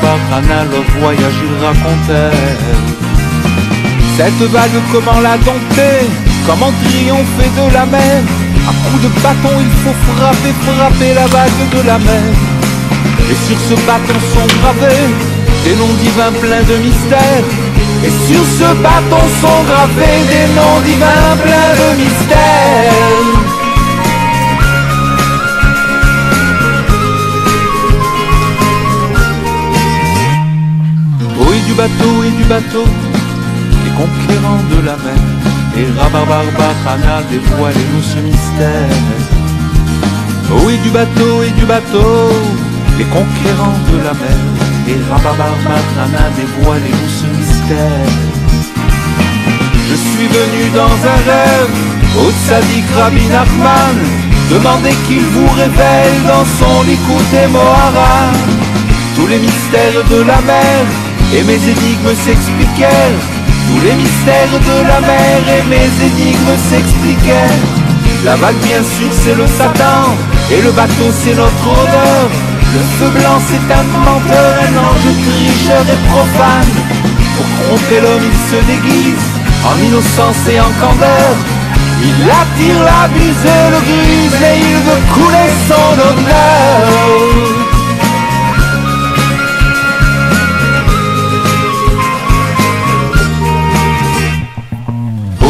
Barbara, leur voyage ils racontaient. Cette vague, comment la dompter, comment triompher de la mer. À coups de bâton il faut frapper, frapper la vague de la mer. Et sur ce bâton sont gravés des noms divins pleins de mystères. Et sur ce bâton sont gravés des noms divins pleins de mystères. Et du bateau, les conquérants de la mer. Et Rabarbarbachana dévoilez-nous ce mystère. Oh, et du bateau, les conquérants de la mer. Et Rabarbarbachana dévoilez-nous ce mystère. Je suis venu dans un rêve au Tzadik Rabbi Nachman, demander qu'il vous révèle dans son Likutei Moharan tous les mystères de la mer. Et mes énigmes s'expliquèrent, tous les mystères de la mer. Et mes énigmes s'expliquèrent. La vague bien sûr c'est le Satan, et le bateau c'est notre odeur. Le feu blanc c'est un menteur, un ange tricheur et profane. Pour tromper l'homme il se déguise en innocence et en candeur. Il attire la bise et le grise et il veut couler son honneur.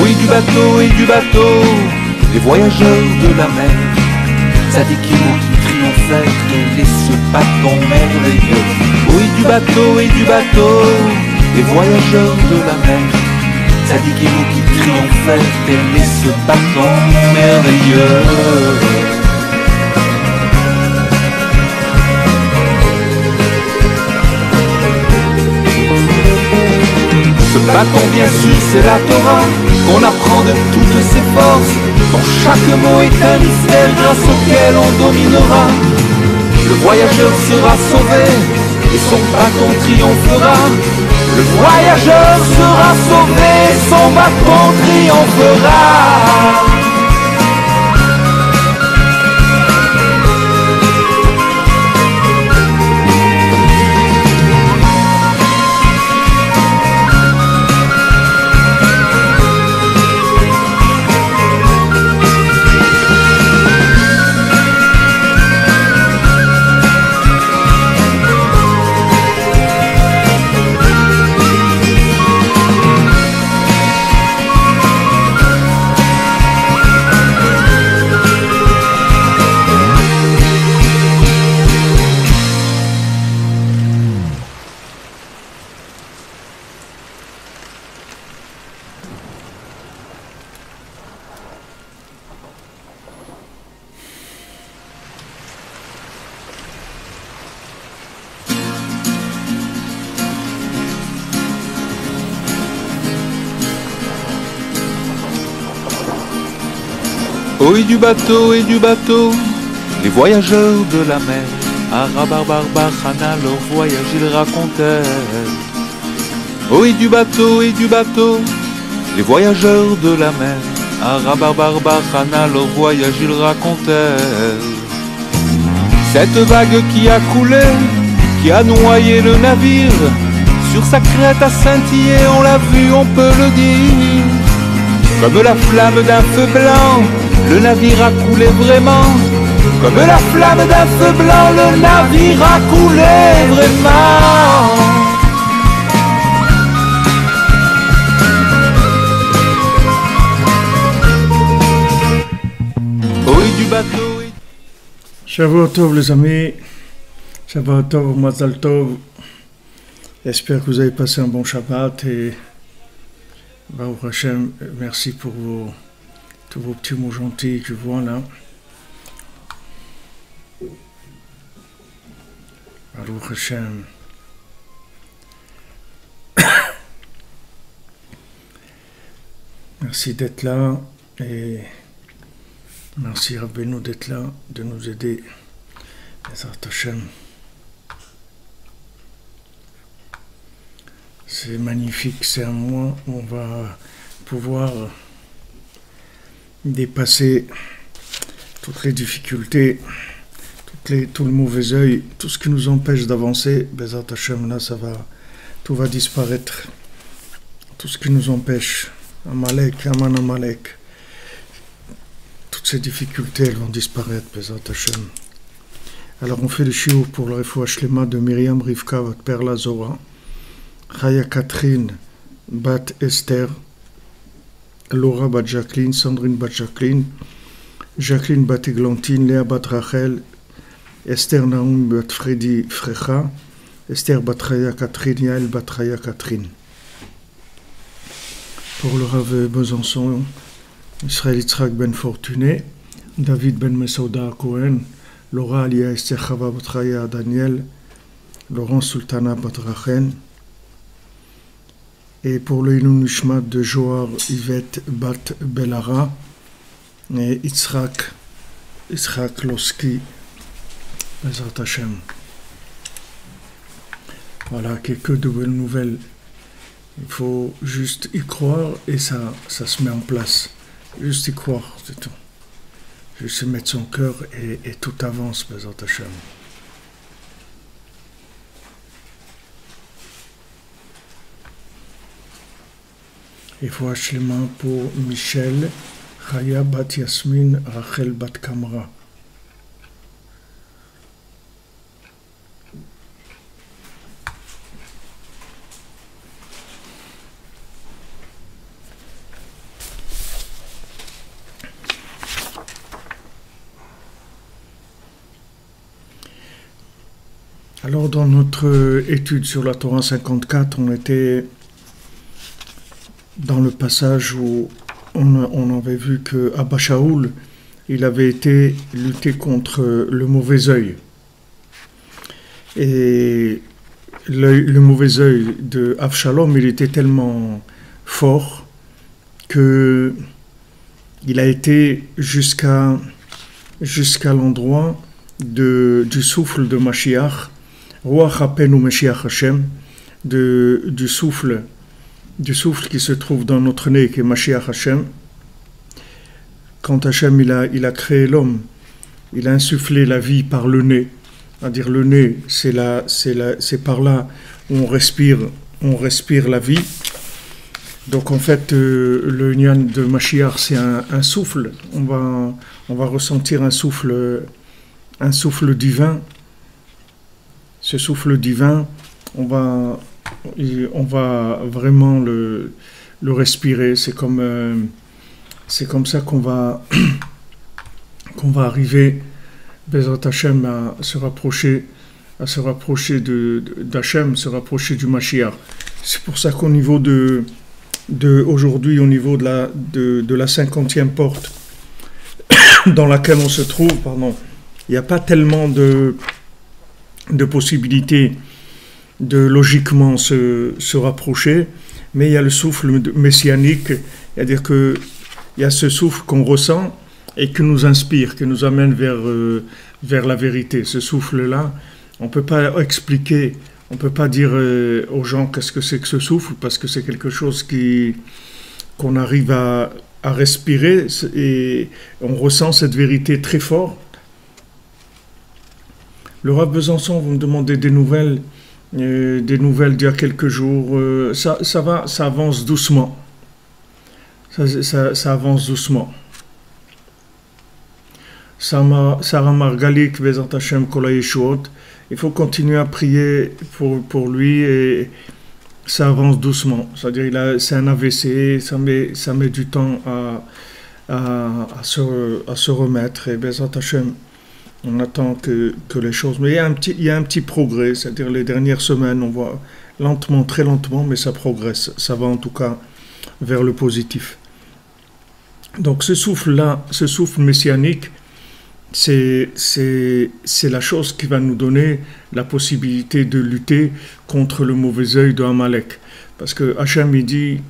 Et du bateau, les voyageurs de la mer. Tzadikim qui triomphèrent, quel est ce bâton merveilleux. Oui, du bateau, les voyageurs de la mer. Tzadikim qui triomphèrent, quel est ce bâton merveilleux. Ce bâton bien sûr c'est la Torah, qu'on apprend de toutes ses forces, dont chaque mot est un mystère grâce auquel on dominera. Le voyageur sera sauvé et son bâton triomphera. Le voyageur sera sauvé et son bâton triomphera. Oh, et du bateau, les voyageurs de la mer. À Rabarbarbachana, leur voyage ils racontèrent. Oh, et du bateau, les voyageurs de la mer. À Rabarbarbachana, leur voyage ils racontèrent. Cette vague qui a coulé, qui a noyé le navire, sur sa crête a scintillé, on l'a vu, on peut le dire. Comme la flamme d'un feu blanc, le navire a coulé vraiment. Comme la flamme d'un feu blanc, le navire a coulé vraiment. Oh, et du bateau. Shavuot Tov les amis, Shavuot Tov, Mazal Tov. J'espère que vous avez passé un bon Shabbat et Baruch Hashem, merci pour tous vos petits mots gentils que je vois là. Baruch Hashem. Merci d'être là et merci Rabbeinu d'être là, de nous aider. Bezrat Hashem. C'est magnifique, c'est un mois où on va pouvoir dépasser toutes les difficultés, tout le mauvais œil, tout ce qui nous empêche d'avancer, Bezat Hashem, là, tout va disparaître. Tout ce qui nous empêche, Amalek, Aman Amalek, toutes ces difficultés, elles vont disparaître, Bezat Hashem. Alors on fait le shiur pour le refoua shlema de Myriam Rivka, votre père Lazora, Chaya Catherine, Bat Esther, Laura Bat Jacqueline, Sandrine Bat Jacqueline, Jacqueline Bat Églantine, Léa Bat Rachel, Esther Naoum Bat Freddy Frecha, Esther Bat Chaya Catherine, Yael Bat Chaya Catherine. Pour le Rav Besançon, Israël Yitzhak Ben Fortuné, David Ben Mesouda Cohen, Laura Alia Esther Chava Bat Chaya Daniel, Laurent Sultana Bat Rachel, et pour le Ilun Nishmat de Joar Yvette Bat Belara, et Yitzhak Loski, Bezrat Hashem. Voilà, quelques de belles nouvelles. Il faut juste y croire et ça se met en place. Juste y croire, c'est tout. Juste mettre son cœur et tout avance, Bezrat Hashem. Et faut Shlema pour Michel, Chaya Bat Yasmin, Rachel Bat Kamra. Alors, dans notre étude sur la Torah 54, on était dans le passage où on avait vu que Abba Shaoul, il avait été lutté contre le mauvais œil. Et le mauvais œil de Avshalom, il était tellement fort que il a été jusqu'à l'endroit du souffle de Mashiach, Ruach Apenu Mashiach Hashem, du souffle qui se trouve dans notre nez, qui est Mashiach Hashem. Quand Hashem il a créé l'homme, il a insufflé la vie par le nez. C'est-à-dire le nez, c'est par là où on respire la vie. Donc en fait, le Nyan de Mashiach, c'est un souffle. On va ressentir un souffle divin. Ce souffle divin, on va vraiment le respirer. C'est comme ça qu'on va arriver, Bezrat Hashem, à se rapprocher d'Hachem, se rapprocher du Mashiach. C'est pour ça qu'au niveau aujourd'hui, au niveau de la 50e porte dans laquelle on se trouve, il n'y a pas tellement de possibilités de logiquement se rapprocher, mais il y a le souffle messianique, c'est-à-dire qu'il y a ce souffle qu'on ressent et qui nous inspire, qui nous amène vers la vérité. Ce souffle-là, on ne peut pas expliquer, on ne peut pas dire aux gens qu'est-ce que c'est que ce souffle, parce que c'est quelque chose qu'on arrive à respirer et on ressent cette vérité très fort. Le Rav Besançon, vous me demandez des nouvelles d'il y a quelques jours. Ça avance doucement. Ça avance doucement. Sarah Margalik, Bezrat Hashem Kol HaYeshuot. Il faut continuer à prier pour lui et ça avance doucement. C'est-à-dire, c'est un AVC, ça met du temps à se remettre. Et Bezrat Hashem, on attend que les choses... Mais il y a un petit progrès, c'est-à-dire les dernières semaines, on voit lentement, très lentement, mais ça progresse. Ça va en tout cas vers le positif. Donc ce souffle-là, ce souffle messianique, c'est la chose qui va nous donner la possibilité de lutter contre le mauvais œil de Amalek. Parce que Hachem, il dit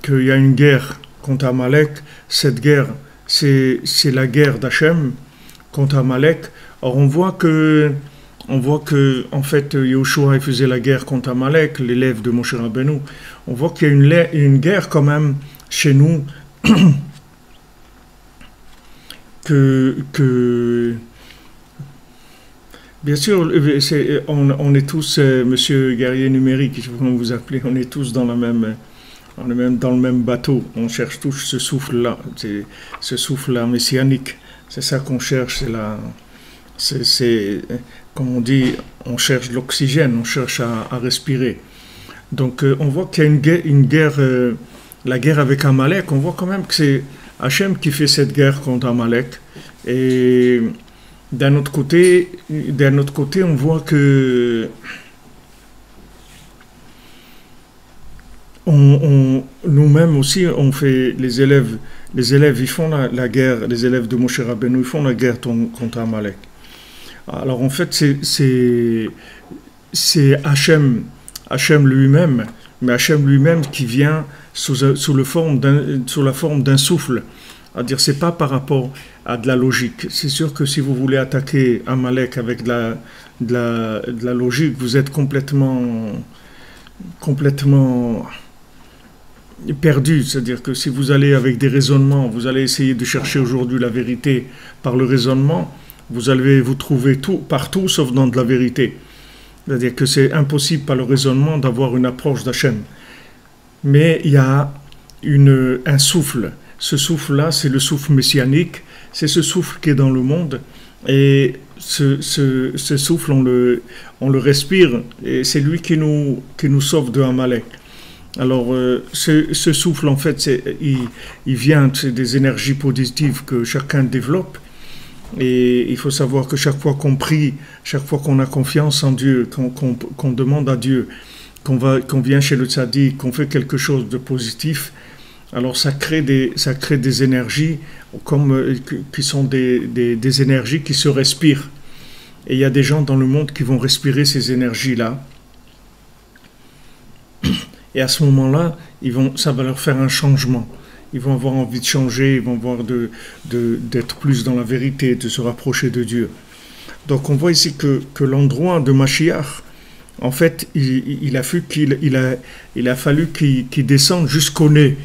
qu'il y a une guerre contre Amalek. Cette guerre, c'est la guerre d'Hachem contre Amalek. Or, on voit que en fait, Yehoshua il faisait la guerre contre Amalek, l'élève de Moshe Rabbeinu. On voit qu'il y a une guerre quand même chez nous Bien sûr, on est tous, monsieur guerrier numérique, je sais pas comment vous appelez, on est tous dans la même, on est même dans le même bateau. On cherche tous ce souffle-là, ce souffle-là messianique. C'est ça qu'on cherche, comme on dit, on cherche l'oxygène, on cherche à respirer. Donc on voit qu'il y a une guerre, la guerre avec Amalek, on voit quand même que c'est Hachem qui fait cette guerre contre Amalek. Et d'un autre côté, on voit que nous-mêmes aussi, on fait les élèves ils font la guerre, les élèves de Moshe Rabbeinu, ils font la guerre contre Amalek. Alors en fait, c'est Hachem lui-même, mais Hachem lui-même qui vient sous la forme d'un souffle. C'est-à-dire, c'est pas par rapport à de la logique. C'est sûr que si vous voulez attaquer Amalek avec de la logique, vous êtes complètement perdu. C'est-à-dire que si vous allez avec des raisonnements, vous allez essayer de chercher aujourd'hui la vérité par le raisonnement, vous allez vous trouver partout sauf dans de la vérité. C'est-à-dire que c'est impossible par le raisonnement d'avoir une approche d'Hachem. Mais il y a un souffle. Ce souffle-là, c'est le souffle messianique. C'est ce souffle qui est dans le monde. Et ce souffle, on le respire. Et c'est lui qui nous sauve de Amalek. Alors, ce souffle, en fait, il vient des énergies positives que chacun développe. Et il faut savoir que chaque fois qu'on prie, chaque fois qu'on a confiance en Dieu, qu'on demande à Dieu, qu'on vient chez le tzaddik, qu'on fait quelque chose de positif, alors ça crée des énergies qui sont des énergies qui se respirent. Et il y a des gens dans le monde qui vont respirer ces énergies-là. Et à ce moment-là, ça va leur faire un changement. Ils vont avoir envie de changer, ils vont avoir d'être plus dans la vérité, de se rapprocher de Dieu. Donc on voit ici que l'endroit de Mashiach, en fait, il a fallu qu'il descende jusqu'au nez.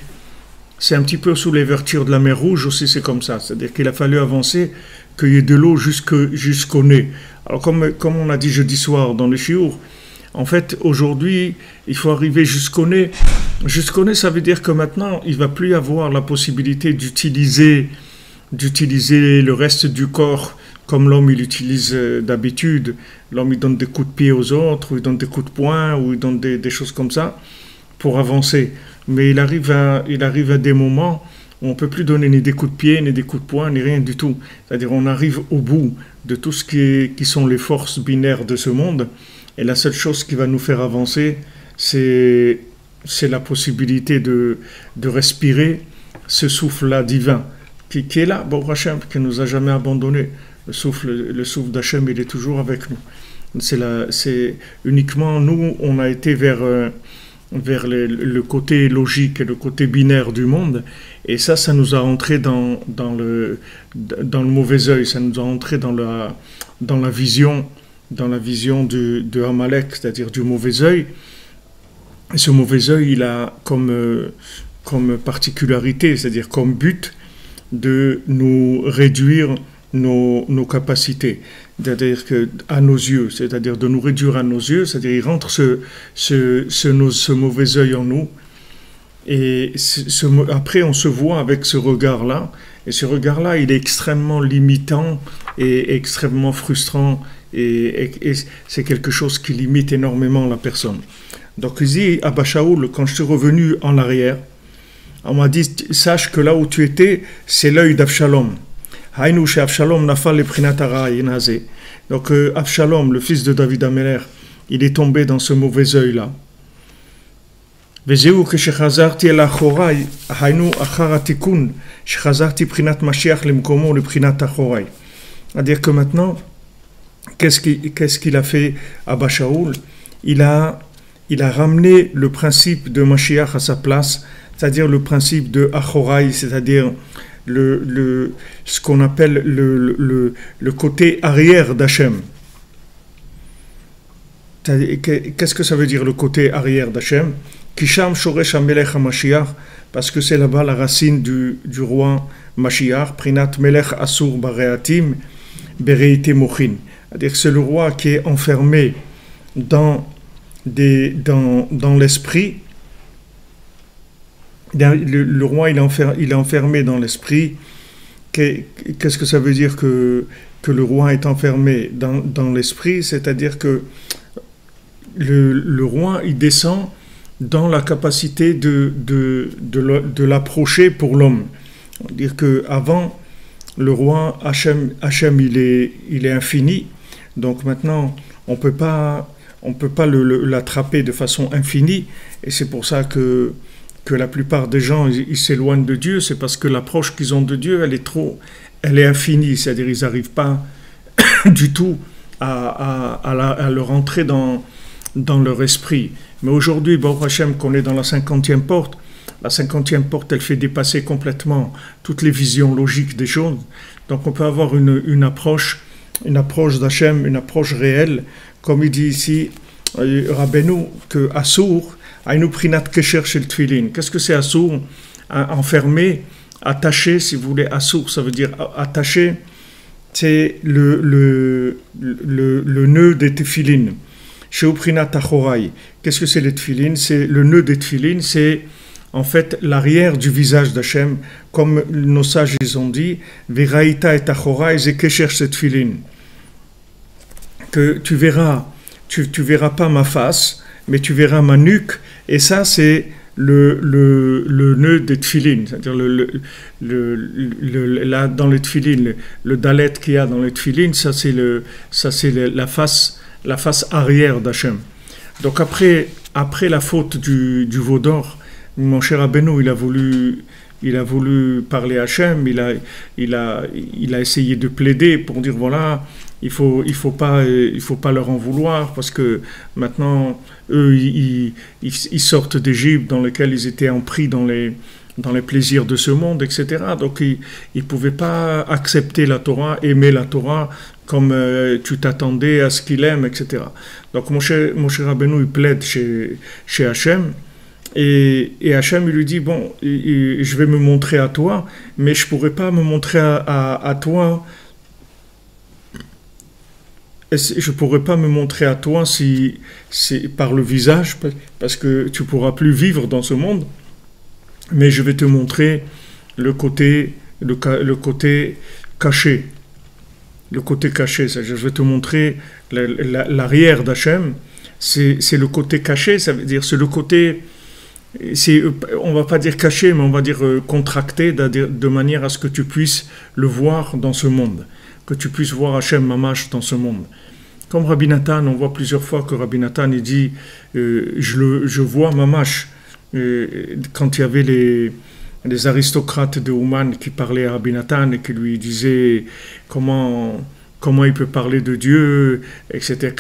C'est un petit peu sous les vertures de la mer Rouge aussi, c'est comme ça. C'est-à-dire qu'il a fallu avancer, qu'il y ait de l'eau jusqu'au nez. Alors comme on a dit jeudi soir dans le shiur, en fait, aujourd'hui, il faut arriver jusqu'au nez. Jusqu'au nez, ça veut dire que maintenant, il ne va plus y avoir la possibilité d'utiliser le reste du corps comme l'homme il utilise d'habitude. L'homme, il donne des coups de pied aux autres, ou il donne des coups de poing, ou il donne des choses comme ça pour avancer. Mais il arrive à des moments où on ne peut plus donner ni des coups de pied, ni des coups de poing, ni rien du tout. C'est-à-dire on arrive au bout de tout ce qui sont les forces binaires de ce monde. Et la seule chose qui va nous faire avancer, c'est la possibilité de respirer ce souffle-là divin, qui est là, Baruch Hashem, qui ne nous a jamais abandonnés. Le souffle d'Hachem, il est toujours avec nous. C'est uniquement nous, on a été vers le côté logique et le côté binaire du monde, et ça nous a entré dans le mauvais œil, ça nous a entré dans la vision de Amalek, c'est-à-dire du mauvais œil. Et ce mauvais œil, il a comme particularité, c'est-à-dire comme but, de nous réduire nos capacités, c'est-à-dire à nos yeux, c'est-à-dire de nous réduire à nos yeux, c'est-à-dire il rentre ce mauvais œil en nous, et après on se voit avec ce regard-là, et ce regard-là, il est extrêmement limitant et extrêmement frustrant, et c'est quelque chose qui limite énormément la personne. Donc ici, à Bachaoul, quand je suis revenu en arrière, on m'a dit, sache que là où tu étais, c'est l'œil d'Avshalom. Haïnou chez Avshalom nafal le prinatara yenazé. Donc Avshalom, le fils de David Améler, il est tombé dans ce mauvais œil-là. Vezeu que shechazarti el achorai, haïnou achar atikun, shechazarti prinat Mashiach lemkomo le prinat achorai. C'est-à-dire que maintenant, qu'est-ce qu'il a fait à Bachaoul? Il a ramené le principe de Mashiach à sa place, c'est-à-dire le principe de Achorai, c'est-à-dire ce qu'on appelle le côté arrière d'Hachem. Qu'est-ce que ça veut dire le côté arrière d'Hachem? Kisham shoresh hamelech hamashiach, parce que c'est là-bas la racine du roi Mashiach, prinat melech asur bareatim bereite mochin. C'est-à-dire que c'est le roi qui est enfermé dans l'esprit. Le roi, il est enfermé dans l'esprit. Qu'est-ce que ça veut dire que le roi est enfermé dans l'esprit? C'est-à-dire que le roi, il descend dans la capacité de l'approcher pour l'homme. C'est-à-dire qu'avant, le roi, Hachem, il est infini. Donc maintenant, on peut pas l'attraper de façon infinie. Et c'est pour ça que la plupart des gens, ils s'éloignent de Dieu. C'est parce que l'approche qu'ils ont de Dieu, elle est infinie. C'est-à-dire qu'ils n'arrivent pas du tout à leur entrer dans leur esprit. Mais aujourd'hui, Baruch Hashem, qu'on est dans la 50e porte, la 50e porte, elle fait dépasser complètement toutes les visions logiques des choses. Donc on peut avoir une approche d'Hachem, une approche réelle, comme il dit ici, Rabbeinu, que Assour, Aïnou Prinat Kesher Shel Tfilin. Qu'est-ce que c'est Assour? Enfermé, attaché, si vous voulez. Assour, ça veut dire attaché, c'est le nœud des Tfilin. Chez Prinat Achorai. Qu'est-ce que c'est les Tfilin? C'est le nœud des Tfilin, c'est en fait l'arrière du visage d'Hachem, comme nos sages ils ont dit, Veraïta et Achorai, c'est Kesher Shel Tfilin. Que tu verras pas ma face, mais tu verras ma nuque, et ça c'est le nœud des tfilines, c'est-à-dire là dans les tfilines, le dalet qu'il y a dans les tfilines, ça c'est la face arrière d'Hachem. Donc après la faute du veau d'or, mon cher Rabbeinu, il a voulu parler à Hachem, il a essayé de plaider pour dire voilà, il faut pas leur en vouloir, parce que maintenant eux ils sortent d'Égypte dans lequel ils étaient empris dans les plaisirs de ce monde, etc. Donc ils pouvaient pas accepter la Torah, aimer la Torah comme tu t'attendais à ce qu'il aime, etc. Donc mon cher Rabbeinu, il plaide chez Hachem. Et Hachem lui dit bon, je vais me montrer à toi, mais je pourrais pas me montrer à toi. Je pourrais pas me montrer à toi si par le visage, parce que tu pourras plus vivre dans ce monde. Mais je vais te montrer le côté caché. Le côté caché, je vais te montrer l'arrière d'Hachem. C'est le côté caché, ça veut dire c'est le côté. On va pas dire caché, mais on va dire contracté, de manière à ce que tu puisses le voir dans ce monde, que tu puisses voir Hachem Mamash dans ce monde. Comme Rabbi Nathan, on voit plusieurs fois que Rabbi Nathan il dit je vois Mamash, quand il y avait les aristocrates de Ouman qui parlaient à Rabbi Nathan et qui lui disaient comment il peut parler de Dieu, etc.,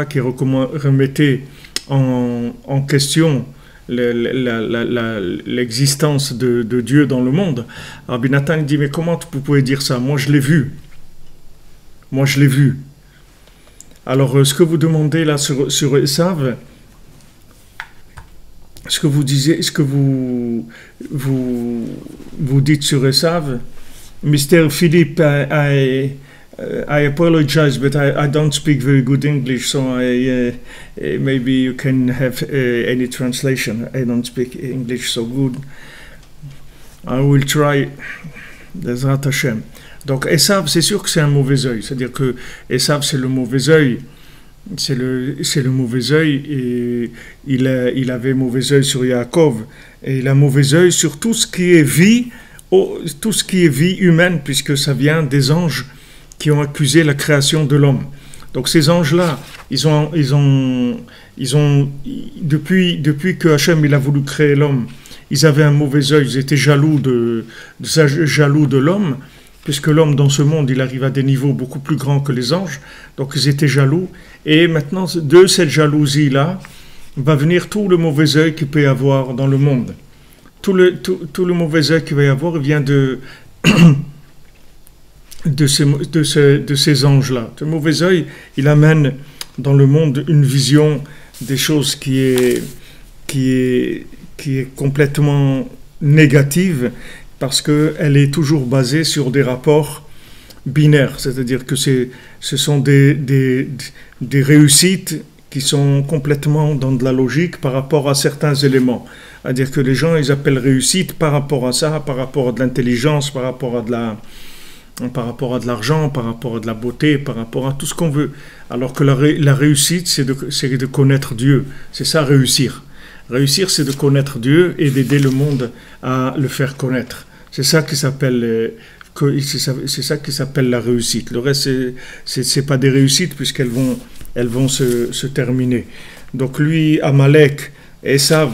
qui remettaient en question l'existence de Dieu dans le monde. Rabbi Nathan dit mais comment vous pouvez dire ça? Moi je l'ai vu. Alors ce que vous demandez là sur Esav, ce que vous dites sur Esav, Mr. Philippe, I apologize, but I don't speak very good English, so maybe you can have any translation. I don't speak English so good. I will try. Bezrat Hashem. Donc Esav, c'est sûr que c'est un mauvais œil. C'est-à-dire que Esav, c'est le mauvais œil. C'est le mauvais œil, et il avait mauvais œil sur Yaakov, et il a mauvais œil sur tout ce qui est vie, tout ce qui est vie humaine, puisque ça vient des anges qui ont accusé la création de l'homme. Donc ces anges-là, ils ont depuis que Hachem il a voulu créer l'homme, ils avaient un mauvais œil, ils étaient jaloux de l'homme, puisque l'homme dans ce monde, il arrive à des niveaux beaucoup plus grands que les anges, donc ils étaient jaloux. Et maintenant, de cette jalousie-là, va venir tout le mauvais œil qu'il peut y avoir dans le monde. Tout le mauvais œil qu'il va y avoir, il vient de ces anges-là. Ce mauvais œil, il amène dans le monde une vision des choses qui est complètement négative, parce qu'elle est toujours basée sur des rapports binaire, c'est-à-dire que ce sont des réussites qui sont complètement dans de la logique par rapport à certains éléments. C'est-à-dire que les gens, ils appellent réussite par rapport à ça, par rapport à de l'intelligence, par rapport à de l'argent, par rapport à de la beauté, par rapport à tout ce qu'on veut. Alors que la réussite, c'est de connaître Dieu. C'est ça, réussir. Réussir, c'est de connaître Dieu et d'aider le monde à le faire connaître. C'est ça qui s'appelle la réussite. Le reste, c'est pas des réussites puisqu'elles vont se terminer. Donc lui, Amalek, Esav,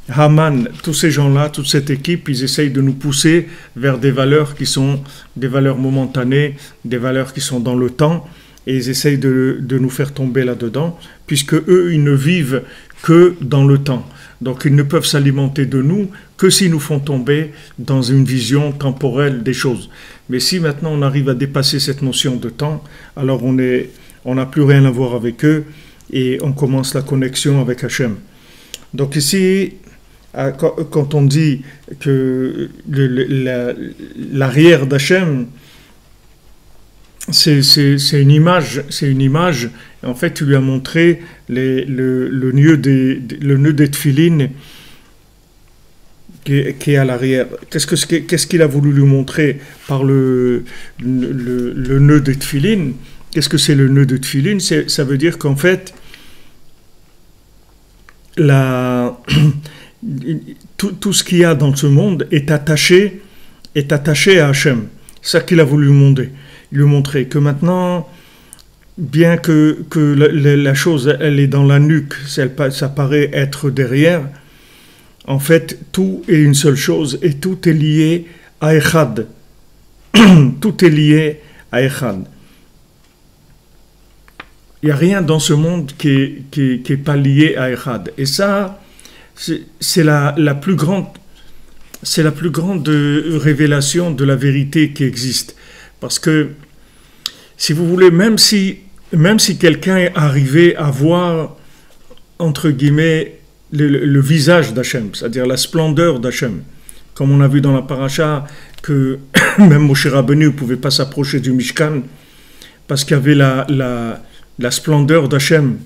Haman, tous ces gens-là, toute cette équipe, ils essayent de nous pousser vers des valeurs qui sont des valeurs momentanées, des valeurs qui sont dans le temps, et ils essayent de nous faire tomber là-dedans, puisque eux, ils ne vivent que dans le temps. Donc ils ne peuvent s'alimenter de nous que s'ils nous font tomber dans une vision temporelle des choses. Mais si maintenant on arrive à dépasser cette notion de temps, alors on n'a plus rien à voir avec eux, et on commence la connexion avec Hachem. Donc ici, quand on dit que l'arrière d'Hachem, c'est une image. En fait, tu lui as montré le nœud des tefilines qui est à l'arrière. Qu'est-ce qu'il a voulu lui montrer par le nœud des tefilines? Qu'est-ce que c'est le nœud de tefilines? Ça veut dire qu'en fait, tout ce qu'il y a dans ce monde est attaché à Hachem. C'est ça qu'il a voulu lui montrer. Que maintenant, bien que la chose, elle est dans la nuque, ça paraît être derrière, en fait, tout est une seule chose et tout est lié à Echad. Tout est lié à Echad. Il n'y a rien dans ce monde qui est pas lié à Echad. Et ça, c'est la plus grande révélation de la vérité qui existe. Parce que, si vous voulez, même si quelqu'un est arrivé à voir, entre guillemets, le visage d'Hachem, c'est-à-dire la splendeur d'Hachem, comme on a vu dans la paracha, que même Moshe Rabbeinu ne pouvait pas s'approcher du Mishkan, parce qu'il y avait la splendeur d'Hachem,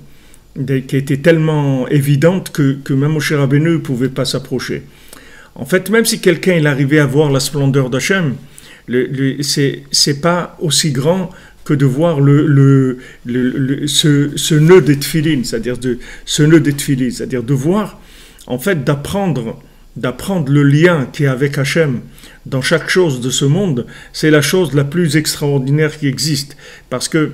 qui était tellement évidente que même Moshe Rabbeinu ne pouvait pas s'approcher. En fait, même si quelqu'un il arrivait à voir la splendeur d'Hachem, c'est pas aussi grand que de voir ce nœud des tefilines, c'est-à-dire de voir, en fait, d'apprendre le lien qui est avec Hachem dans chaque chose de ce monde. C'est la chose la plus extraordinaire qui existe, parce que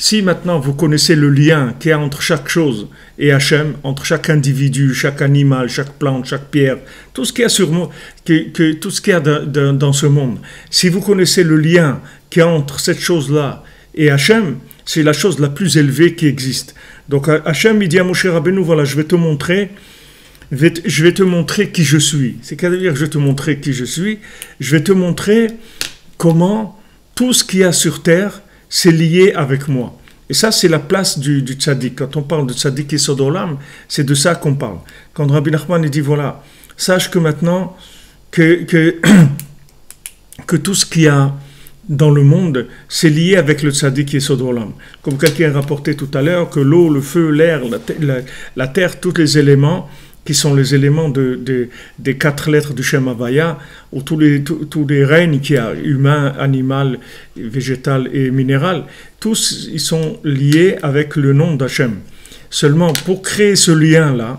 si maintenant vous connaissez le lien qu'il y a entre chaque chose et Hachem, entre chaque individu, chaque animal, chaque plante, chaque pierre, tout ce qu'il y a tout ce qu'il y a dans ce monde, si vous connaissez le lien qu'il y a entre cette chose-là et Hachem, c'est la chose la plus élevée qui existe. Donc Hachem, il dit à Moshe Rabbeinu, voilà, je vais te montrer qui je suis. C'est-à-dire, je vais te montrer qui je suis, je vais te montrer comment tout ce qu'il y a sur terre, c'est lié avec moi. Et ça, c'est la place du tzaddik. Quand on parle de tzaddik et sodolam, c'est de ça qu'on parle. Quand Rabbi Nachman dit, voilà, sache que maintenant, que tout ce qu'il y a dans le monde, c'est lié avec le tzaddik et sodolam. Comme quelqu'un a rapporté tout à l'heure, que l'eau, le feu, l'air, la terre, tous les éléments, qui sont les éléments des 4 lettres du Shem Havaya, ou tous les règnes qu'il y a, humain, animal, végétal et minéral, tous ils sont liés avec le nom d'Hachem. Seulement, pour créer ce lien-là,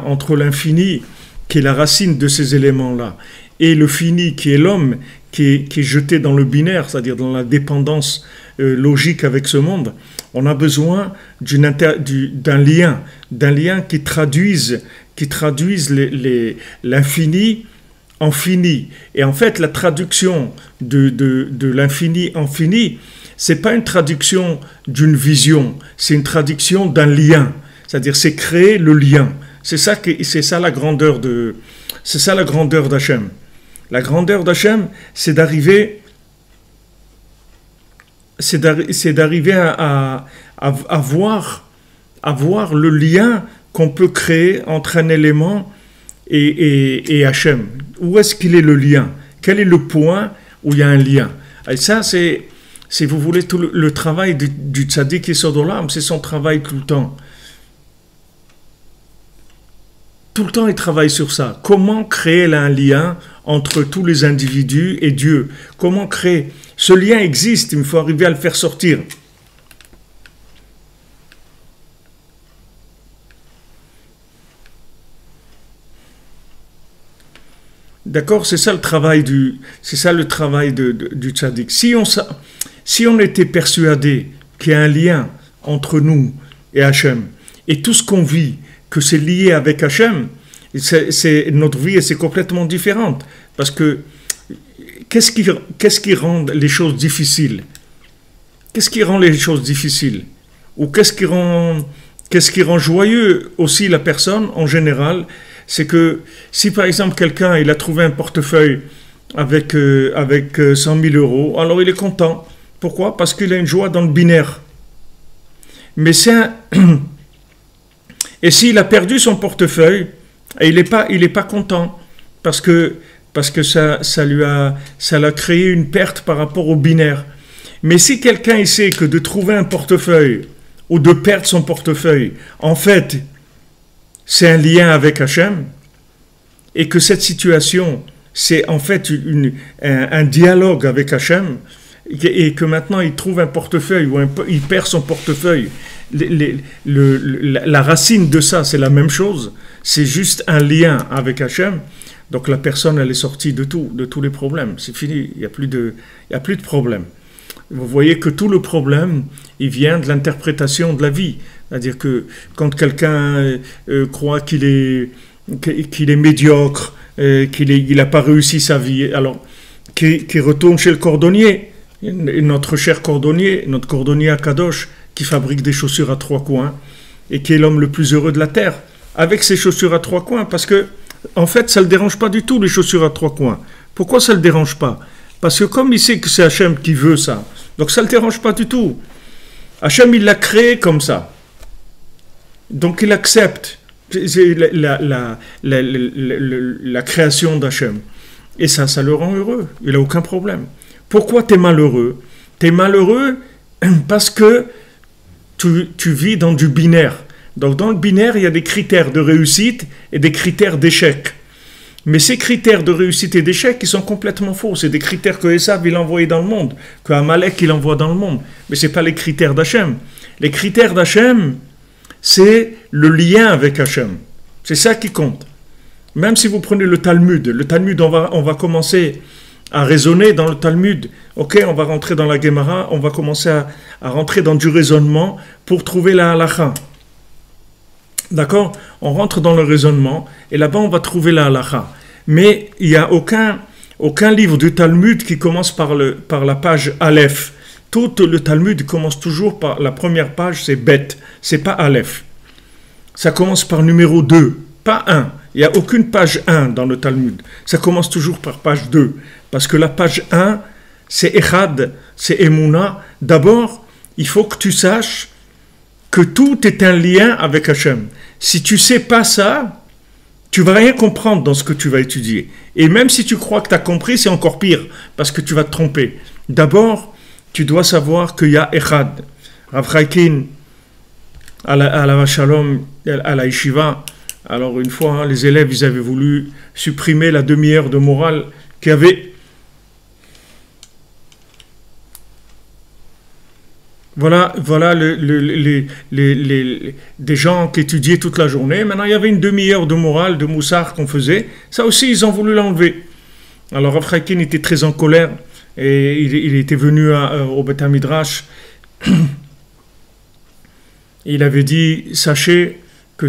entre l'infini, qui est la racine de ces éléments-là, et le fini, qui est l'homme, qui est jeté dans le binaire, c'est-à-dire dans la dépendance logique avec ce monde, on a besoin d'un lien qui traduise l'infini en fini. Et en fait, la traduction de l'infini en fini, c'est pas une traduction d'une vision, c'est une traduction d'un lien. C'est-à-dire, c'est créer le lien. C'est ça la grandeur d'Hachem. La grandeur d'Hachem, c'est d'arriver à voir le lien qu'on peut créer entre un élément et Hachem. Où est-ce qu'il est le lien? Quel est le point où il y a un lien. Et ça, c'est, si vous voulez, tout le travail du tzaddik Yesod Olam, c'est son travail tout le temps. Tout le temps, il travaille sur ça. Comment créer un lien entre tous les individus et Dieu? Comment créer? Ce lien existe, il faut arriver à le faire sortir. D'accord? C'est ça le travail du tzaddik. Si on était persuadé qu'il y a un lien entre nous et Hachem, et tout ce qu'on vit, que c'est lié avec Hachem, notre vie c'est complètement différente. Parce que qu'est-ce qui rend les choses difficiles? Qu'est-ce qui rend les choses difficiles? Ou qu'est-ce qui rend joyeux aussi la personne en général? C'est que si par exemple quelqu'un il a trouvé un portefeuille avec 100 000 euros, alors il est content. Pourquoi? Parce qu'il a une joie dans le binaire. Mais et s'il a perdu son portefeuille, et il est pas content parce que ça l'a créé une perte par rapport au binaire. Mais si quelqu'un il sait que de trouver un portefeuille ou de perdre son portefeuille, en fait, c'est un lien avec Hachem, et que cette situation, c'est en fait un dialogue avec Hachem, et que maintenant il trouve un portefeuille ou il perd son portefeuille, la racine de ça, c'est la même chose, c'est juste un lien avec Hachem. Donc la personne, elle est sortie de tous les problèmes, c'est fini, il n'y a plus de problème. Vous voyez que tout le problème, il vient de l'interprétation de la vie. C'est-à-dire que quand quelqu'un croit qu'il est médiocre, qu'il n'a pas réussi sa vie, alors qu'il retourne chez le cordonnier, notre cher cordonnier, notre cordonnier à Kadosh, qui fabrique des chaussures à 3 coins, et qui est l'homme le plus heureux de la terre, avec ses chaussures à 3 coins, parce que, en fait, ça ne le dérange pas du tout, les chaussures à 3 coins. Pourquoi ça ne le dérange pas? Parce que comme il sait que c'est Hachem qui veut ça, donc ça ne le dérange pas du tout. Hachem, il l'a créé comme ça. Donc il accepte la création d'Hachem. Et ça le rend heureux. Il n'a aucun problème. Pourquoi tu es malheureux? Tu es malheureux parce que tu vis dans du binaire. Donc dans le binaire, il y a des critères de réussite et des critères d'échec. Mais ces critères de réussite et d'échec, ils sont complètement faux. C'est des critères que Esav il a envoyés dans le monde, que Amalek il envoie dans le monde. Mais ce n'est pas les critères d'Hachem. Les critères d'Hachem, c'est le lien avec Hachem. C'est ça qui compte. Même si vous prenez le Talmud, on va commencer à raisonner dans le Talmud. Ok, on va rentrer dans la Gemara, on va commencer à rentrer dans du raisonnement pour trouver la halakha. D'accord? On rentre dans le raisonnement et là-bas on va trouver la halakha. Mais il n'y a aucun livre du Talmud qui commence par la page Aleph. Tout le Talmud commence toujours par la première page, c'est Bet, c'est pas Aleph. Ça commence par numéro 2, pas 1. Il n'y a aucune page 1 dans le Talmud. Ça commence toujours par page 2. Parce que la page 1, c'est Echad, c'est Emouna. D'abord, il faut que tu saches que tout est un lien avec Hachem. Si tu ne sais pas ça, tu ne vas rien comprendre dans ce que tu vas étudier. Et même si tu crois que tu as compris, c'est encore pire, parce que tu vas te tromper. D'abord, tu dois savoir qu'il y a Echad. Rav Chaikin, à la Shalom, à la Yeshiva, alors une fois, les élèves, ils avaient voulu supprimer la demi-heure de morale qu'il y avait. Voilà des gens qui étudiaient toute la journée. Maintenant, il y avait une demi-heure de morale, de moussard qu'on faisait. Ça aussi, ils ont voulu l'enlever. Alors, Rav Chaikin était très en colère et il était venu au Beth Midrash. Il avait dit, sachez que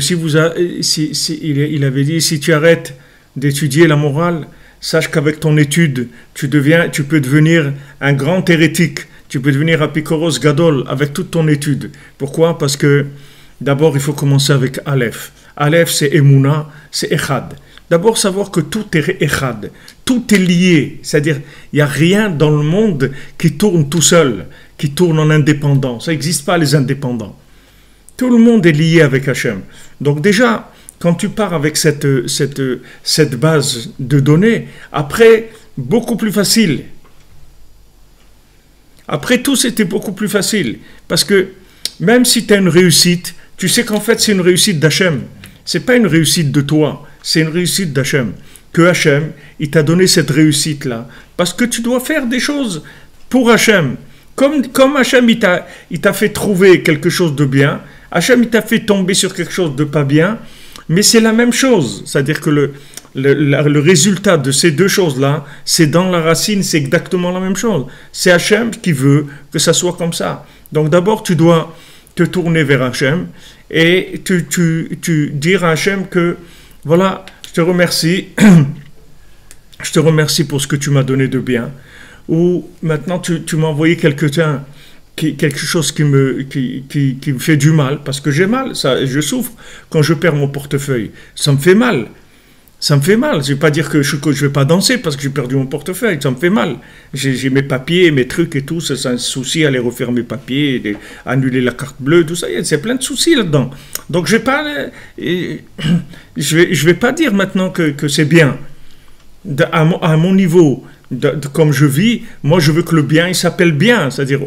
il avait dit, si tu arrêtes d'étudier la morale, sache qu'avec ton étude, tu peux devenir un grand hérétique. Tu peux devenir apikoros gadol avec toute ton étude. Pourquoi? Parce que d'abord, il faut commencer avec Aleph. Aleph, c'est Emouna, c'est Echad. D'abord, savoir que tout est Echad. Tout est lié. C'est-à-dire, il n'y a rien dans le monde qui tourne tout seul, qui tourne en indépendant. Ça n'existe pas, les indépendants. Tout le monde est lié avec Hachem. Donc déjà, quand tu pars avec cette base de données, après, beaucoup plus facile Après tout, c'était beaucoup plus facile. Parce que même si tu as une réussite, tu sais qu'en fait, c'est une réussite d'Hachem. Ce n'est pas une réussite de toi, c'est une réussite d'Hachem. Que Hachem, il t'a donné cette réussite-là. Parce que tu dois faire des choses pour Hachem. Comme Hachem, il t'a fait trouver quelque chose de bien, Hachem, il t'a fait tomber sur quelque chose de pas bien, mais c'est la même chose. C'est-à-dire que le résultat de ces deux choses-là, c'est dans la racine, c'est exactement la même chose. C'est Hachem qui veut que ça soit comme ça. Donc d'abord, tu dois te tourner vers Hachem et tu dire à Hachem que, voilà, je te remercie, je te remercie pour ce que tu m'as donné de bien. Ou maintenant tu m'as envoyé quelque chose qui me fait du mal, parce que j'ai mal, je souffre quand je perds mon portefeuille. Ça me fait mal. Ça me fait mal. Je ne vais pas dire que je ne vais pas danser parce que j'ai perdu mon portefeuille. Ça me fait mal. J'ai mes papiers, mes trucs et tout. C'est un souci, aller refaire mes papiers, annuler la carte bleue, tout ça. C'est plein de soucis là-dedans. Donc je ne vais pas dire maintenant que c'est bien. À mon niveau, comme je vis, moi je veux que le bien il s'appelle bien, c'est-à-dire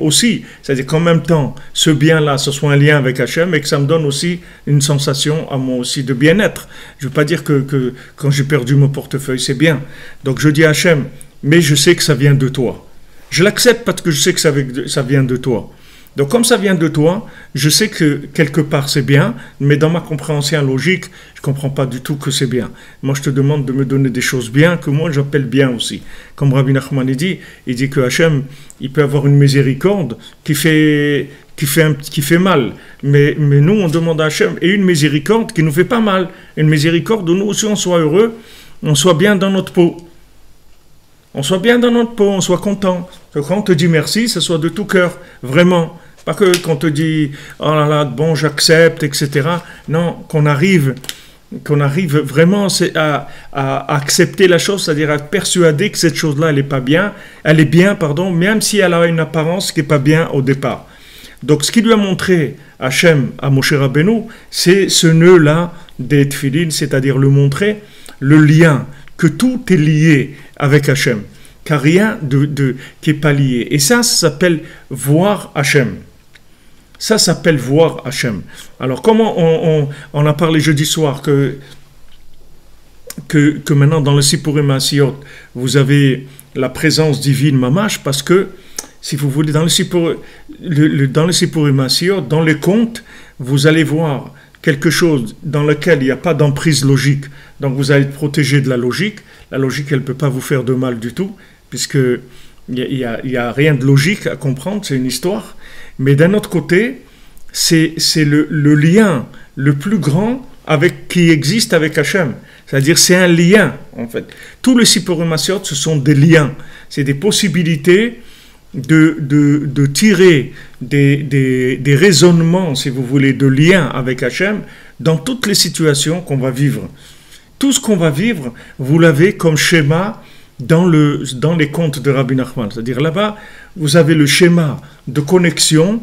qu'en même temps ce bien-là ce soit un lien avec Hachem et que ça me donne aussi une sensation à moi aussi de bien-être. Je ne veux pas dire que quand j'ai perdu mon portefeuille c'est bien. Donc je dis à Hachem, mais je sais que ça vient de toi. Je l'accepte parce que je sais que ça vient de toi. Donc comme ça vient de toi, je sais que quelque part c'est bien, mais dans ma compréhension logique, je ne comprends pas du tout que c'est bien. Moi je te demande de me donner des choses bien, que moi j'appelle bien aussi. Comme Rabbi Nachman dit que Hachem, il peut avoir une miséricorde qui fait mal. Mais nous on demande à Hachem, et une miséricorde qui ne nous fait pas mal. Une miséricorde où nous aussi on soit heureux, on soit bien dans notre peau. On soit bien dans notre peau, on soit content. Que quand on te dit merci, ce soit de tout cœur, vraiment. Pas que quand on te dit oh là là, bon, j'accepte, etc. Non, qu'on arrive vraiment à accepter la chose, c'est-à-dire à persuader que cette chose-là, elle est bien, même si elle a une apparence qui n'est pas bien au départ. Donc, ce qui lui a montré Hachem à Moshe Rabbeinu, c'est ce nœud-là des tefilin, c'est-à-dire le montrer, le lien, que tout est lié avec Hachem, car rien qui n'est pas lié. Et ça s'appelle voir Hachem. Ça s'appelle voir Hachem. Alors, comment on a parlé jeudi soir que maintenant dans le Sipurim Asiyot, vous avez la présence divine mamash, parce que, si vous voulez, dans le Sipurim Asiyot, dans les contes, vous allez voir quelque chose dans lequel il n'y a pas d'emprise logique. Donc vous allez être protégé de la logique. La logique, elle ne peut pas vous faire de mal du tout, puisque il n'y a rien de logique à comprendre, c'est une histoire. Mais d'un autre côté, c'est le lien le plus grand qui existe avec Hachem. C'est-à-dire, c'est un lien, en fait. Tous les Sipurim Asiyot, ce sont des liens. C'est des possibilités de tirer des raisonnements, si vous voulez, de liens avec Hachem dans toutes les situations qu'on va vivre. Tout ce qu'on va vivre, vous l'avez comme schéma dans les contes de Rabbi Nachman. C'est-à-dire là-bas, vous avez le schéma de connexion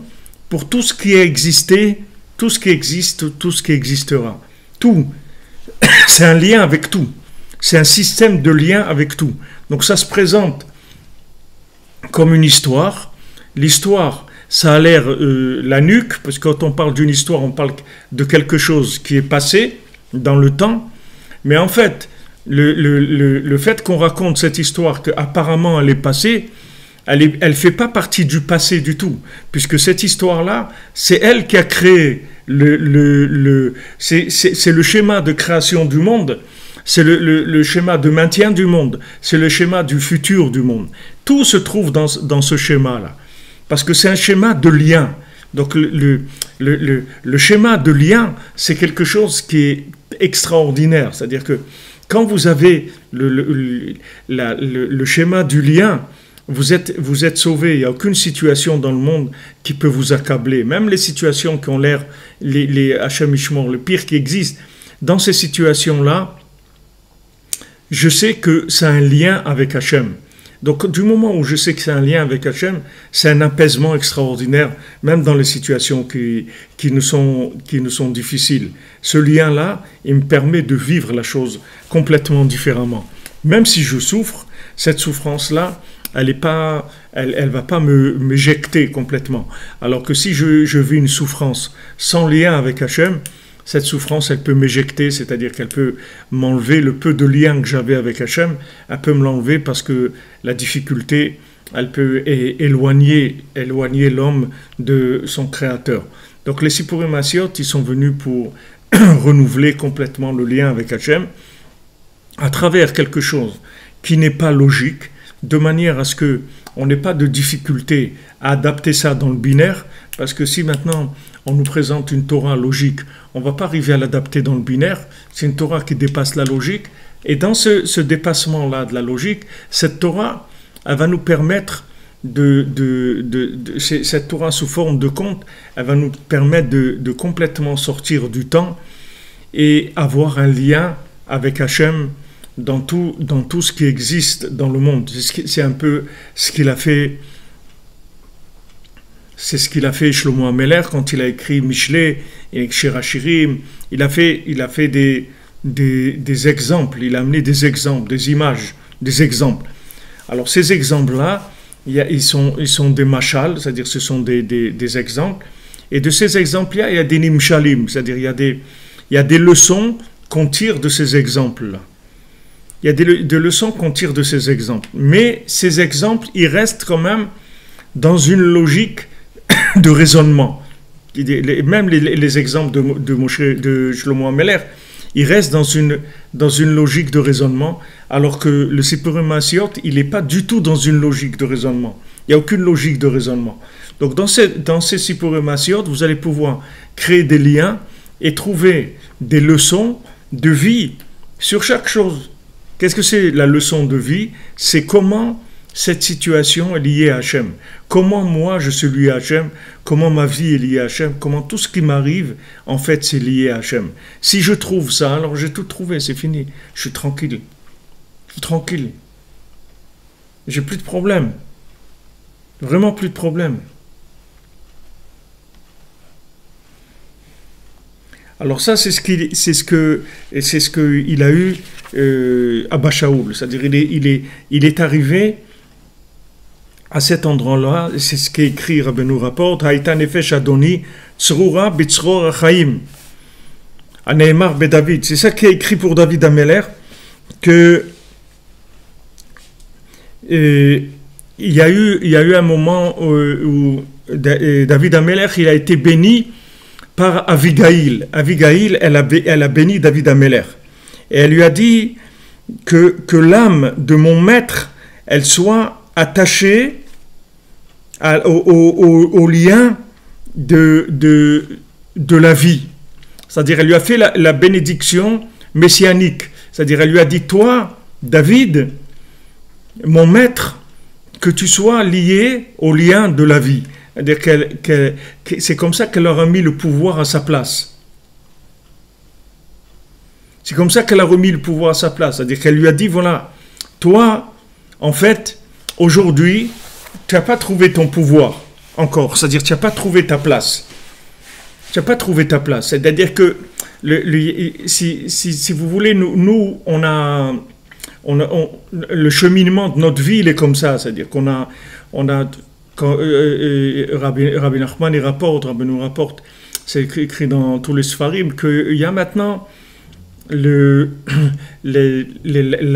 pour tout ce qui a existé, tout ce qui existe, tout ce qui existera. Tout. C'est un lien avec tout. C'est un système de lien avec tout. Donc ça se présente comme une histoire. L'histoire, ça a l'air la nuque, parce que quand on parle d'une histoire, on parle de quelque chose qui est passé dans le temps. Mais en fait, le fait qu'on raconte cette histoire qu'apparemment elle est passée, elle fait pas partie du passé du tout, puisque cette histoire-là, c'est elle qui a créé c'est le schéma de création du monde, c'est le schéma de maintien du monde, c'est le schéma du futur du monde. Tout se trouve dans ce schéma-là, parce que c'est un schéma de lien. Donc le schéma de lien, c'est quelque chose qui est extraordinaire. C'est-à-dire que quand vous avez le schéma du lien, vous êtes sauvé. Il n'y a aucune situation dans le monde qui peut vous accabler. Même les situations qui ont l'air, les Hachem Ishmor, le pire qui existe, dans ces situations-là, je sais que c'est un lien avec Hachem. Donc, du moment où je sais que c'est un lien avec Hachem, c'est un apaisement extraordinaire, même dans les situations qui nous sont difficiles. Ce lien-là, il me permet de vivre la chose complètement différemment. Même si je souffre, cette souffrance-là, elle va pas m'éjecter complètement. Alors que si je vis une souffrance sans lien avec Hachem, cette souffrance, elle peut m'éjecter, c'est-à-dire qu'elle peut m'enlever le peu de lien que j'avais avec Hachem, elle peut me l'enlever parce que la difficulté, elle peut éloigner l'homme de son créateur. Donc les Sippurim Asiot, ils sont venus pour renouveler complètement le lien avec Hachem à travers quelque chose qui n'est pas logique, de manière à ce que on n'ait pas de difficulté à adapter ça dans le binaire, parce que si maintenant on nous présente une Torah logique, on ne va pas arriver à l'adapter dans le binaire, c'est une Torah qui dépasse la logique, et dans ce dépassement-là de la logique, cette Torah, elle va nous permettre cette Torah sous forme de conte, elle va nous permettre de complètement sortir du temps et avoir un lien avec Hachem dans tout ce qui existe dans le monde. C'est un peu ce qu'il a fait. C'est ce qu'il a fait Shlomo HaMelech quand il a écrit Mishlei et Shir HaShirim. Il a fait des exemples, il a amené des exemples, des images, des exemples. Alors ces exemples-là, ils sont des mashal, c'est-à-dire ce sont des exemples. Et de ces exemples-là, il y a des nimshalim, c'est-à-dire il y a des leçons qu'on tire de ces exemples-là. Il y a des leçons qu'on tire de ces exemples. Mais ces exemples, ils restent quand même dans une logique de raisonnement. Même les exemples de Shlomo HaMelech, ils restent dans une logique de raisonnement, alors que le Sippurim Asiot, il n'est pas du tout dans une logique de raisonnement. Il n'y a aucune logique de raisonnement. Donc dans ces Sippurim Asiot, vous allez pouvoir créer des liens et trouver des leçons de vie sur chaque chose. Qu'est-ce que c'est la leçon de vie? C'est comment cette situation est liée à Hachem. Comment moi je suis lié à Hachem, comment ma vie est liée à Hachem, comment tout ce qui m'arrive, en fait, c'est lié à Hachem. Si je trouve ça, alors j'ai tout trouvé, c'est fini. Je suis tranquille. Je suis tranquille. J'ai plus de problème. Vraiment plus de problème. Alors ça, c'est ce qu'il a eu Abba Shaul. C'est-à-dire, il est arrivé à cet endroit-là, c'est ce qu'écrit Rabbeinu rapporte, Haïta nefesh Adoni, tsrura bitzror achaim, aneemar be David. C'est ça qui est écrit pour David HaMelech, que il y a eu un moment où David HaMelech, il a été béni par Avigail. Avigail, elle a béni David HaMelech. Et elle lui a dit que l'âme de mon maître, elle soit attachée au lien de la vie. C'est-à-dire, elle lui a fait la bénédiction messianique. C'est-à-dire, elle lui a dit, toi, David, mon maître, que tu sois lié au lien de la vie. C'est-à-dire c'est comme ça qu'elle leur a mis le pouvoir à sa place. C'est comme ça qu'elle a remis le pouvoir à sa place. C'est-à-dire qu'elle lui a dit, voilà, toi, en fait, aujourd'hui, tu n'as pas trouvé ton pouvoir encore. C'est-à-dire, tu n'as pas trouvé ta place. Tu n'as pas trouvé ta place. C'est-à-dire que, si vous voulez, nous on a le cheminement de notre vie, il est comme ça. C'est-à-dire qu'on a quand Rabbi Nachman nous rapporte, c'est écrit dans tous les Sfarim, qu'il y a maintenant la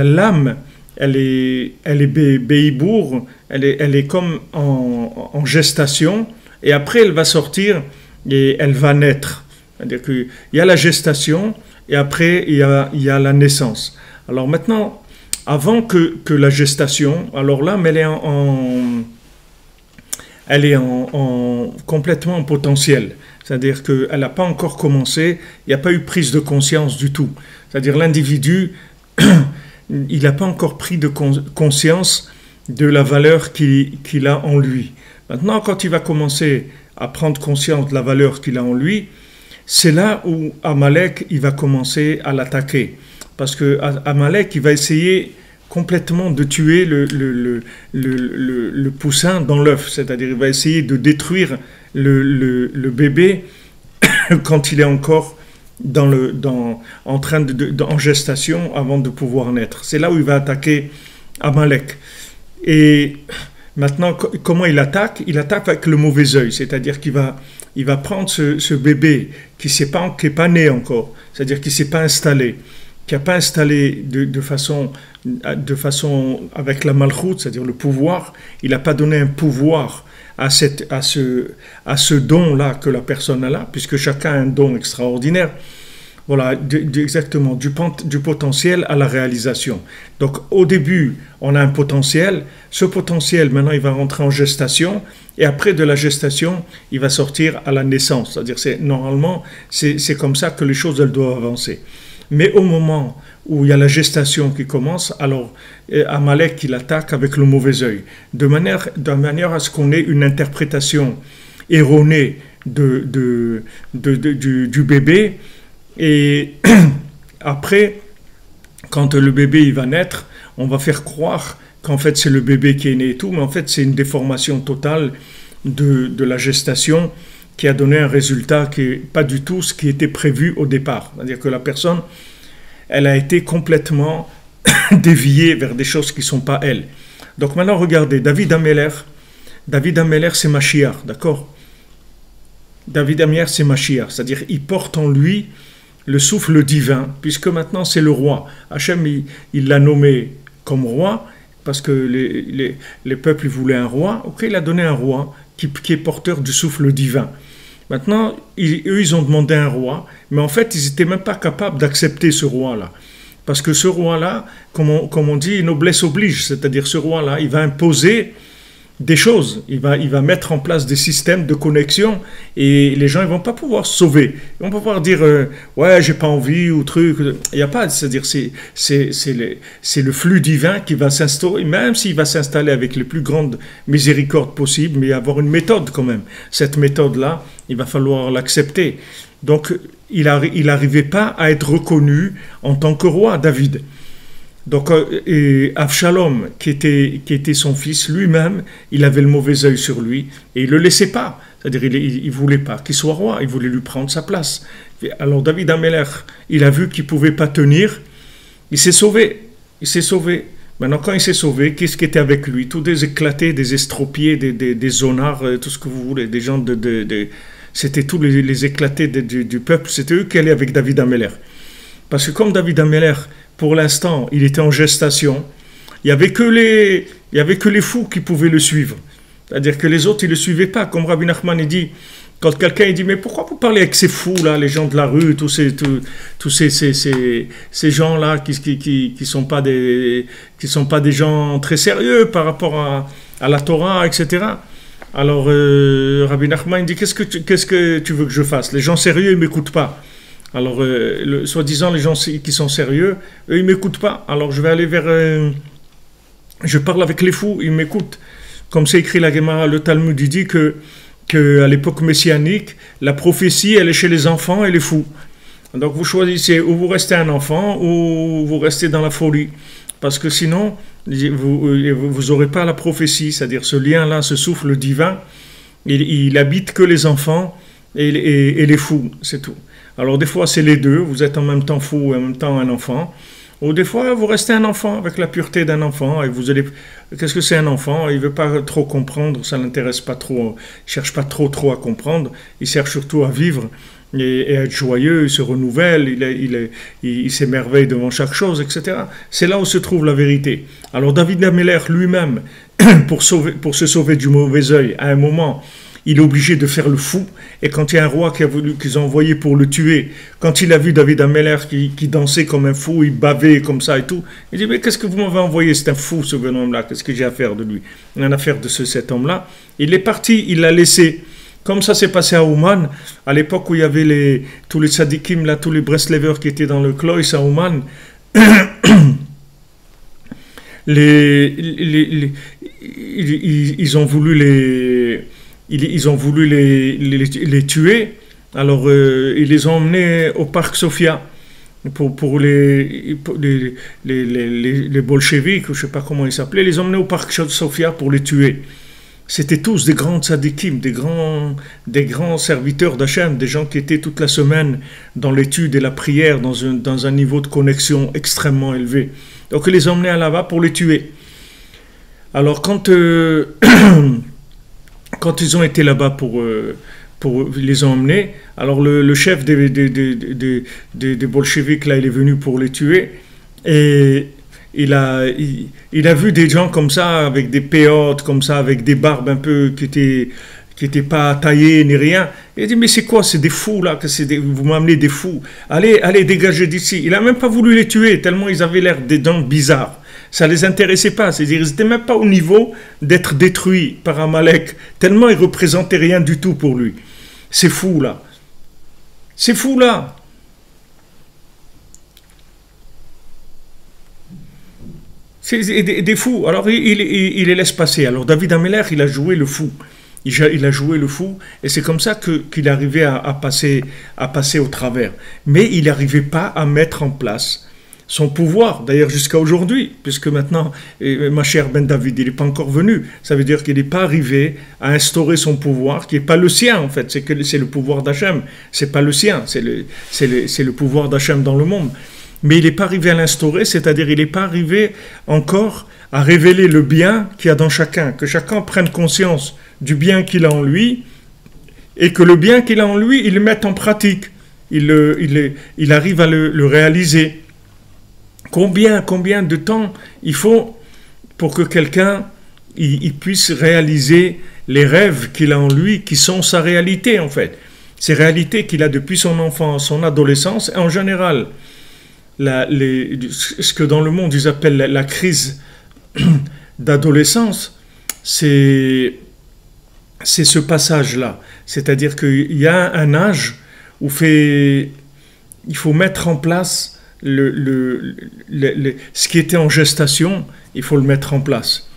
lame, elle est béibour, elle est comme en gestation, et après elle va sortir et elle va naître. C'est-à-dire qu'il y a la gestation, et après il y a la naissance. Alors maintenant, avant que la gestation, alors l'âme, elle est complètement en potentiel. C'est-à-dire qu'elle n'a pas encore commencé, il n'y a pas eu prise de conscience du tout. C'est-à-dire l'individu, il n'a pas encore pris de conscience de la valeur qu'il a en lui. Maintenant, quand il va commencer à prendre conscience de la valeur qu'il a en lui, c'est là où Amalek, il va commencer à l'attaquer. Parce que Amalek, il va essayer complètement de tuer le poussin dans l'œuf, c'est-à-dire il va essayer de détruire le bébé quand il est encore en gestation avant de pouvoir naître. C'est là où il va attaquer Amalek. Et maintenant, comment il attaque? Il attaque avec le mauvais œil, c'est-à-dire il va prendre ce bébé qui n'est pas né encore, c'est-à-dire qui ne s'est pas installé, qui n'a pas installé de façon avec la malchoute, c'est-à-dire le pouvoir. Il n'a pas donné un pouvoir à ce don-là que la personne a là, puisque chacun a un don extraordinaire. Voilà, exactement, du potentiel à la réalisation. Donc au début, on a un potentiel. Ce potentiel, maintenant, il va rentrer en gestation. Et après de la gestation, il va sortir à la naissance. C'est-à-dire, normalement, c'est comme ça que les choses, elles doivent avancer. Mais au moment où il y a la gestation qui commence, alors Amalek, il attaque avec le mauvais œil. De manière à ce qu'on ait une interprétation erronée du bébé. Et après, quand le bébé il va naître, on va faire croire qu'en fait c'est le bébé qui est né et tout, mais en fait c'est une déformation totale de la gestation qui a donné un résultat qui n'est pas du tout ce qui était prévu au départ. C'est-à-dire que la personne, elle a été complètement déviée vers des choses qui ne sont pas elle. Donc maintenant regardez, David Ameller c'est Mashiach, d'accord? David Ameller c'est Mashiach, c'est-à-dire il porte en lui le souffle divin, puisque maintenant c'est le roi. Hachem, il l'a nommé comme roi, parce que les peuples voulaient un roi. Ok, il a donné un roi qui est porteur du souffle divin. Maintenant, eux, ils ont demandé un roi, mais en fait, ils n'étaient même pas capables d'accepter ce roi-là. Parce que ce roi-là, comme on dit, noblesse oblige, c'est-à-dire ce roi-là, il va imposer des choses, il va mettre en place des systèmes de connexion et les gens ils vont pas pouvoir se sauver, ils vont pas pouvoir dire ouais j'ai pas envie ou truc, il y a pas, c'est-à-dire c'est le flux divin qui va s'instaurer, même s'il va s'installer avec les plus grandes miséricordes possibles, mais il va y avoir une méthode quand même. Cette méthode là, il va falloir l'accepter. Donc il n'arrivait pas à être reconnu en tant que roi, David. Donc, et Avshalom, qui était son fils, lui-même, il avait le mauvais œil sur lui et il ne le laissait pas. C'est-à-dire, il ne voulait pas qu'il soit roi, il voulait lui prendre sa place. Alors, David Ameller, il a vu qu'il ne pouvait pas tenir, il s'est sauvé. Maintenant, quand il s'est sauvé, qu'est-ce qui était avec lui? Tous des éclatés, des estropiés, des zonards, tout ce que vous voulez, des gens c'était tous les éclatés du peuple, c'était eux qui allaient avec David Ameller. Parce que comme David Ameller, pour l'instant, il était en gestation, il n'y avait que les fous qui pouvaient le suivre. C'est-à-dire que les autres, ils ne le suivaient pas. Comme Rabbi Nachman, il dit, quand quelqu'un il dit, mais pourquoi vous parlez avec ces fous-là, les gens de la rue, tous ces gens-là qui sont pas des gens très sérieux par rapport à la Torah, etc. Alors, Rabbi Nachman, il dit, qu'est-ce que tu veux que je fasse? Les gens sérieux, ils ne m'écoutent pas. Alors, soi-disant, les gens qui sont sérieux, eux, ils ne m'écoutent pas. Alors, je vais aller je parle avec les fous, ils m'écoutent. Comme c'est écrit la Gemara, le Talmud, il dit que à l'époque messianique, la prophétie, elle est chez les enfants et les fous. Donc, vous choisissez ou vous restez un enfant ou vous restez dans la folie. Parce que sinon, vous n'aurez pas la prophétie, c'est-à-dire ce lien-là, ce souffle divin, il habite que les enfants et les fous, c'est tout. Alors des fois c'est les deux, vous êtes en même temps fou et en même temps un enfant, ou des fois vous restez un enfant avec la pureté d'un enfant et vous allez... Qu'est-ce que c'est un enfant? Il ne veut pas trop comprendre, ça ne l'intéresse pas trop, il ne cherche pas trop à comprendre, il cherche surtout à vivre et à être joyeux, il se renouvelle, il s'émerveille devant chaque chose, etc. C'est là où se trouve la vérité. Alors David Ameller lui-même, pour se sauver du mauvais œil, à un moment... il est obligé de faire le fou, et quand il y a un roi qu'ils ont envoyé pour le tuer, quand il a vu David Ameller qui dansait comme un fou, il bavait comme ça et tout, il dit, mais qu'est-ce que vous m'avez envoyé, c'est un fou ce bonhomme-là, qu'est-ce que j'ai à faire de lui? Il a affaire de cet homme-là. Il est parti, il l'a laissé, comme ça s'est passé à Ouman, à l'époque où il y avait tous les tzadikim, là, tous les Breslevers qui étaient dans le Kloïs à Ouman, ils ont voulu les tuer, alors ils les ont emmenés au parc Sofia pour les bolcheviks, je ne sais pas comment ils s'appelaient, les ont emmenés au parc Sofia pour les tuer. C'était tous des grands tzadikim, des grands serviteurs d'Hachem, des gens qui étaient toute la semaine dans l'étude et la prière, dans un niveau de connexion extrêmement élevé. Donc ils les ont emmenés là-bas pour les tuer. Alors quand quand ils ont été là-bas pour les ont emmenés, alors le chef des bolcheviks là, il est venu pour les tuer et il a vu des gens comme ça avec des péotes comme ça avec des barbes un peu qui étaient pas taillées ni rien. Il a dit mais c'est quoi, c'est des fous là, vous m'amenez des fous. Allez dégagez d'ici. Il a même pas voulu les tuer tellement ils avaient l'air des dents bizarres. Ça les intéressait pas, c'est-à-dire ils n'étaient même pas au niveau d'être détruits par Amalek, tellement ils représentaient rien du tout pour lui. C'est fou là. C'est fou là. C'est des fous. Alors il les laisse passer. Alors David Ameller, il a joué le fou. Il a joué le fou et c'est comme ça qu'il arrivait à passer au travers. Mais il n'arrivait pas à mettre en place son pouvoir, d'ailleurs jusqu'à aujourd'hui, puisque maintenant, ma chère Ben David, il n'est pas encore venu. Ça veut dire qu'il n'est pas arrivé à instaurer son pouvoir, qui n'est pas le sien en fait, c'est le pouvoir d'Hachem, c'est pas le sien, c'est le pouvoir d'Hachem dans le monde. Mais il n'est pas arrivé à l'instaurer, c'est-à-dire il n'est pas arrivé encore à révéler le bien qu'il y a dans chacun, que chacun prenne conscience du bien qu'il a en lui, et que le bien qu'il a en lui, il le mette en pratique, il arrive à le réaliser. Combien de temps il faut pour que quelqu'un il puisse réaliser les rêves qu'il a en lui, qui sont sa réalité en fait. Ces réalités qu'il a depuis son enfance, son adolescence, et en général, ce que dans le monde ils appellent la crise d'adolescence, c'est ce passage-là. C'est-à-dire qu'il y a un âge où il faut mettre en place ce qui était en gestation, il faut le mettre en place.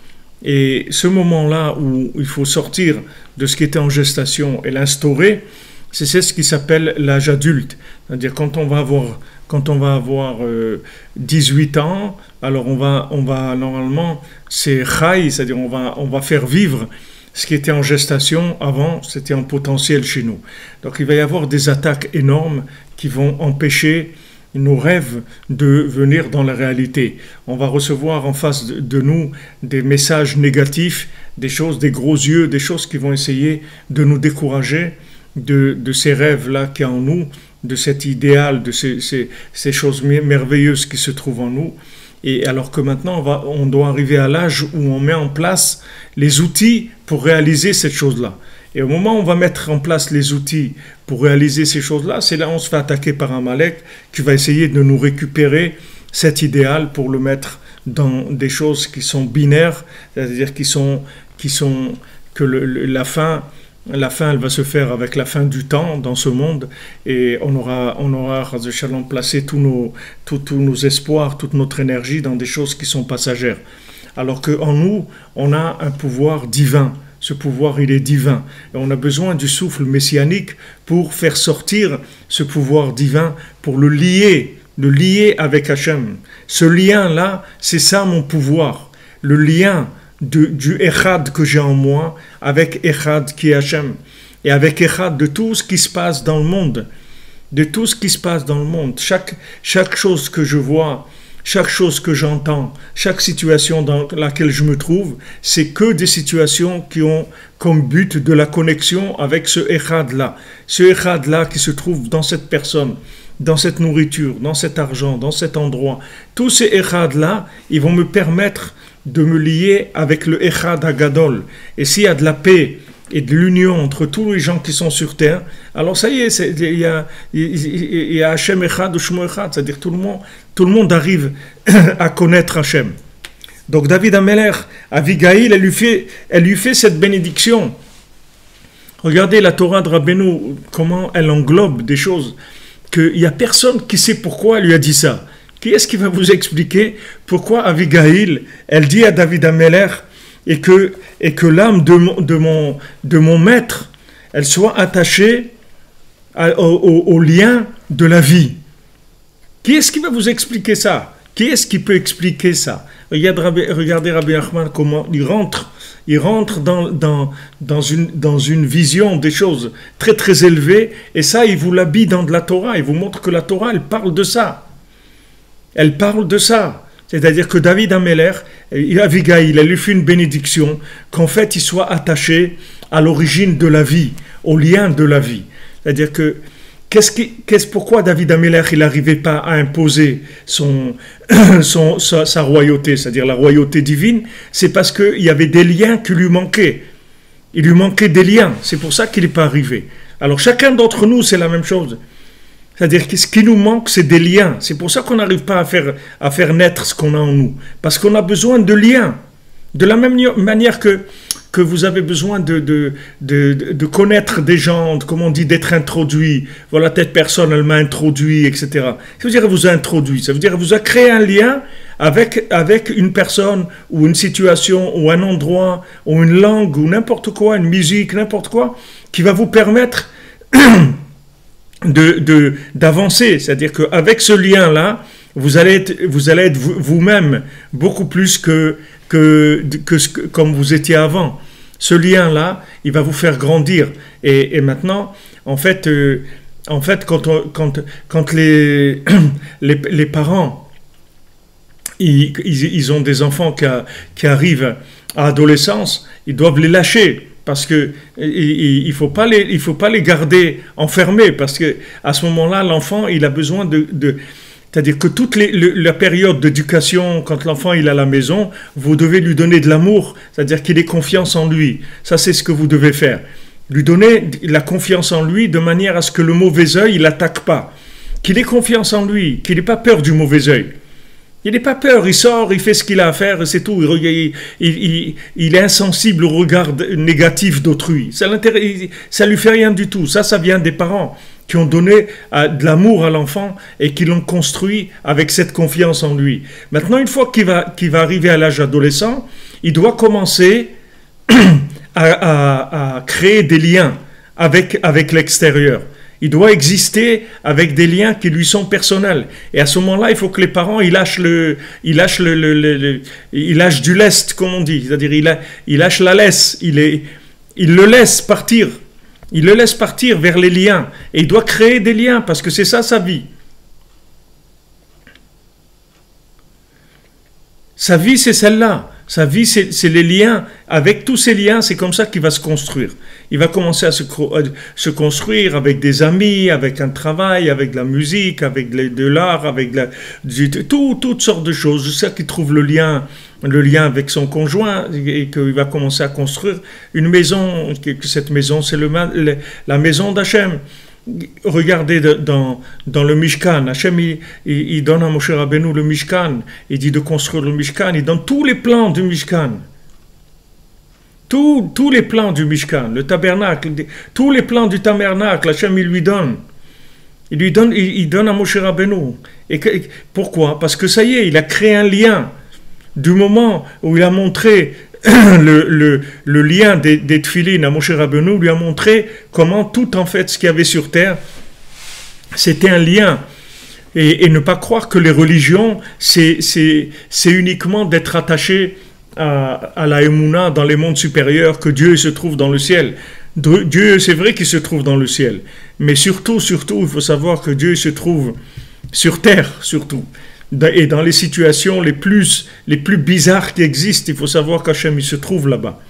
Et ce moment-là où il faut sortir de ce qui était en gestation et l'instaurer, c'est ce qui s'appelle l'âge adulte. C'est-à-dire quand on va avoir 18 ans, alors on va normalement, c'est chai, c'est-à-dire on va faire vivre ce qui était en gestation avant, c'était en potentiel chez nous. Donc il va y avoir des attaques énormes qui vont empêcher nos rêves de venir dans la réalité. On va recevoir en face de nous des messages négatifs, des gros yeux, des choses qui vont essayer de nous décourager de ces rêves-là qu'il y a en nous, de cet idéal, de ces choses merveilleuses qui se trouvent en nous. Et alors que maintenant, on doit arriver à l'âge où on met en place les outils pour réaliser cette chose-là. Et au moment où on va mettre en place les outils pour réaliser ces choses-là, c'est là où on se fait attaquer par un Malek qui va essayer de nous récupérer cet idéal pour le mettre dans des choses qui sont binaires, c'est-à-dire que la fin, elle va se faire avec la fin du temps dans ce monde, et on aura Shalom, placé tous nos espoirs, toute notre énergie dans des choses qui sont passagères. Alors qu'en nous, on a un pouvoir divin. Ce pouvoir, il est divin. Et on a besoin du souffle messianique pour faire sortir ce pouvoir divin, pour le lier avec Hachem. Ce lien-là, c'est ça mon pouvoir. Le lien du Echad que j'ai en moi avec Echad qui est Hachem. Et avec Echad de tout ce qui se passe dans le monde. De tout ce qui se passe dans le monde. Chaque chose que je vois, chaque chose que j'entends, chaque situation dans laquelle je me trouve, c'est que des situations qui ont comme but de la connexion avec ce Echad-là. Ce Echad-là qui se trouve dans cette personne, dans cette nourriture, dans cet argent, dans cet endroit. Tous ces Echad-là, ils vont me permettre de me lier avec le Echad Hagadol. Et s'il y a de la paix et de l'union entre tous les gens qui sont sur terre, alors ça y est, il y a Hachem Echad ou Shmo Echad, c'est-à-dire tout le monde arrive à connaître Hachem. Donc David Ameller, Abigail, elle lui fait cette bénédiction. Regardez la Torah de Rabbeinu, comment elle englobe des choses, qu'il n'y a personne qui sait pourquoi elle lui a dit ça. Qui est-ce qui va vous expliquer pourquoi Abigail, elle dit à David Ameller, et que l'âme de mon maître, elle soit attachée au lien de la vie. Qui est-ce qui va vous expliquer ça? Qui est-ce qui peut expliquer ça? Regardez Rabbi Nachman comment il rentre dans une vision des choses très très élevées, et ça il vous l'habille dans de la Torah, il vous montre que la Torah elle parle de ça. Elle parle de ça. C'est-à-dire que David Améler, Abigail, il lui fait une bénédiction, qu'en fait il soit attaché à l'origine de la vie, au lien de la vie. C'est-à-dire que pourquoi David Améler il n'arrivait pas à imposer sa royauté, c'est-à-dire la royauté divine? C'est parce qu'il y avait des liens qui lui manquaient. Il lui manquait des liens, c'est pour ça qu'il n'est pas arrivé. Alors chacun d'entre nous, c'est la même chose. C'est-à-dire que ce qui nous manque, c'est des liens. C'est pour ça qu'on n'arrive pas à faire naître ce qu'on a en nous. Parce qu'on a besoin de liens. De la même manière que vous avez besoin de connaître des gens, comme on dit, d'être introduit. Voilà, telle personne, elle m'a introduit, etc. Ça veut dire qu'elle vous a introduit. Ça veut dire qu'elle vous a créé un lien avec une personne, ou une situation, ou un endroit, ou une langue, ou n'importe quoi, une musique, n'importe quoi, qui va vous permettre d'avancer. C'est-à-dire qu'avec ce lien-là, vous allez être vous-même beaucoup plus que comme vous étiez avant. Ce lien-là, il va vous faire grandir. Et maintenant, en fait, quand les parents ils ont des enfants qui arrivent à l'adolescence, ils doivent les lâcher. Parce que il faut pas les garder enfermés, parce que à ce moment-là, l'enfant, il a besoin c'est-à-dire que toute la période d'éducation, quand l'enfant il est à la maison, vous devez lui donner de l'amour, c'est-à-dire qu'il ait confiance en lui. Ça, c'est ce que vous devez faire. Lui donner la confiance en lui de manière à ce que le mauvais œil, il l'attaque pas. Qu'il ait confiance en lui, qu'il n'ait pas peur du mauvais œil. Il n'a pas peur, il sort, il fait ce qu'il a à faire, et c'est tout. Il est insensible au regard négatif d'autrui. Ça lui fait rien du tout. Ça vient des parents qui ont donné de l'amour à l'enfant et qui l'ont construit avec cette confiance en lui. Maintenant, une fois qu'il va arriver à l'âge adolescent, il doit commencer à créer des liens avec l'extérieur. Il doit exister avec des liens qui lui sont personnels. Et à ce moment-là, il faut que les parents ils lâchent du lest, comme on dit. C'est-à-dire, il lâche la laisse. Il le laisse partir. Il le laisse partir vers les liens. Et il doit créer des liens, parce que c'est ça sa vie. Sa vie, c'est celle-là. Sa vie, c'est les liens. Avec tous ces liens, c'est comme ça qu'il va se construire. Il va commencer à se construire avec des amis, avec un travail, avec de la musique, avec de l'art, avec toutes sortes de choses. Je sais qu'il trouve le lien avec son conjoint et qu'il va commencer à construire une maison. Que cette maison, c'est la maison d'Hachem. Regardez dans le Mishkan, Hachem il donne à Moshe Rabbeinu le Mishkan, il dit de construire le Mishkan, il donne tous les plans du Mishkan, tous les plans du Mishkan, le tabernacle, tous les plans du tabernacle, Hachem il donne à Moshe Rabbeinu. Et pourquoi? Parce que ça y est, il a créé un lien du moment où il a montré le lien des tefilines à Moshe Rabbeinu, lui a montré comment tout en fait ce qu'il y avait sur terre c'était un lien, et ne pas croire que les religions c'est uniquement d'être attaché à la Emouna dans les mondes supérieurs, que Dieu se trouve dans le ciel. Dieu, c'est vrai qu'il se trouve dans le ciel, mais surtout il faut savoir que Dieu se trouve sur terre, surtout. Et dans les situations les plus bizarres qui existent, il faut savoir qu'Hachem il se trouve là-bas.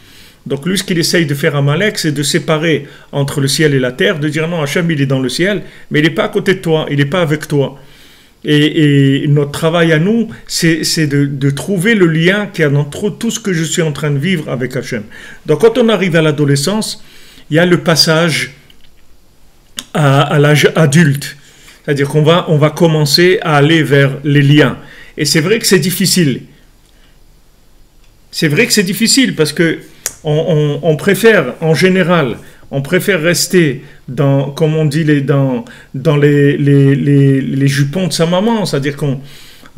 Donc lui, ce qu'il essaye de faire à Amalek, c'est de séparer entre le ciel et la terre, de dire non, Hachem il est dans le ciel, mais il n'est pas à côté de toi, il n'est pas avec toi. Et notre travail à nous, c'est de trouver le lien qu'il y a entre tout ce que je suis en train de vivre avec Hachem. Donc quand on arrive à l'adolescence, il y a le passage à l'âge adulte. C'est-à-dire qu'on va commencer à aller vers les liens. Et c'est vrai que c'est difficile. C'est vrai que c'est difficile parce que on préfère, en général, rester comme on dit, dans les jupons de sa maman. C'est-à-dire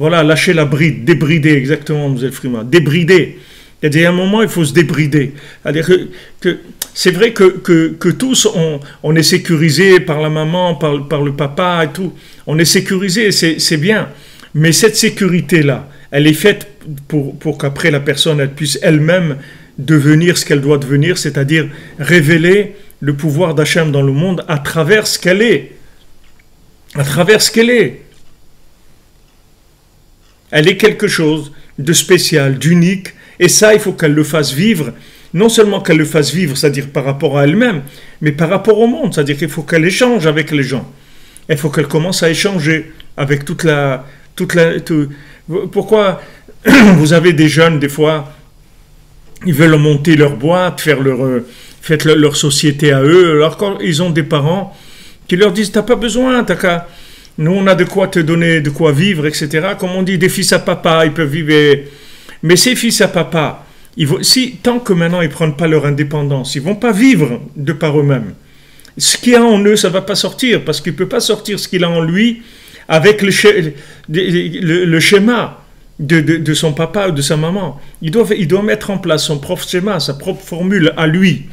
lâcher la bride, débrider, exactement, Mlle Frima, débrider. C'est-à-dire, à un moment, il faut se débrider. C'est-à-dire que c'est vrai que tous, on est sécurisé par la maman, par le papa et tout. On est sécurisé, c'est bien. Mais cette sécurité-là, elle est faite pour qu'après la personne, elle puisse elle-même devenir ce qu'elle doit devenir, c'est-à-dire révéler le pouvoir d'Hachem dans le monde à travers ce qu'elle est. À travers ce qu'elle est. Elle est quelque chose de spécial, d'unique, et ça, il faut qu'elle le fasse vivre. Non seulement qu'elle le fasse vivre, c'est-à-dire par rapport à elle-même, mais par rapport au monde, c'est-à-dire qu'il faut qu'elle échange avec les gens. Il faut qu'elle commence à échanger avec Pourquoi vous avez des jeunes, des fois, ils veulent monter leur boîte, faire leur société à eux, alors quand ils ont des parents qui leur disent « t'as pas besoin, nous on a de quoi te donner, de quoi vivre, etc. » Comme on dit, des fils à papa, ils peuvent vivre. Mais ces fils à papa, tant que maintenant ils ne prennent pas leur indépendance, ils ne vont pas vivre de par eux-mêmes. Ce qu'il y a en eux, ça ne va pas sortir, parce qu'il ne peut pas sortir ce qu'il a en lui avec le schéma de son papa ou de sa maman. Il doit mettre en place son propre schéma, sa propre formule à lui.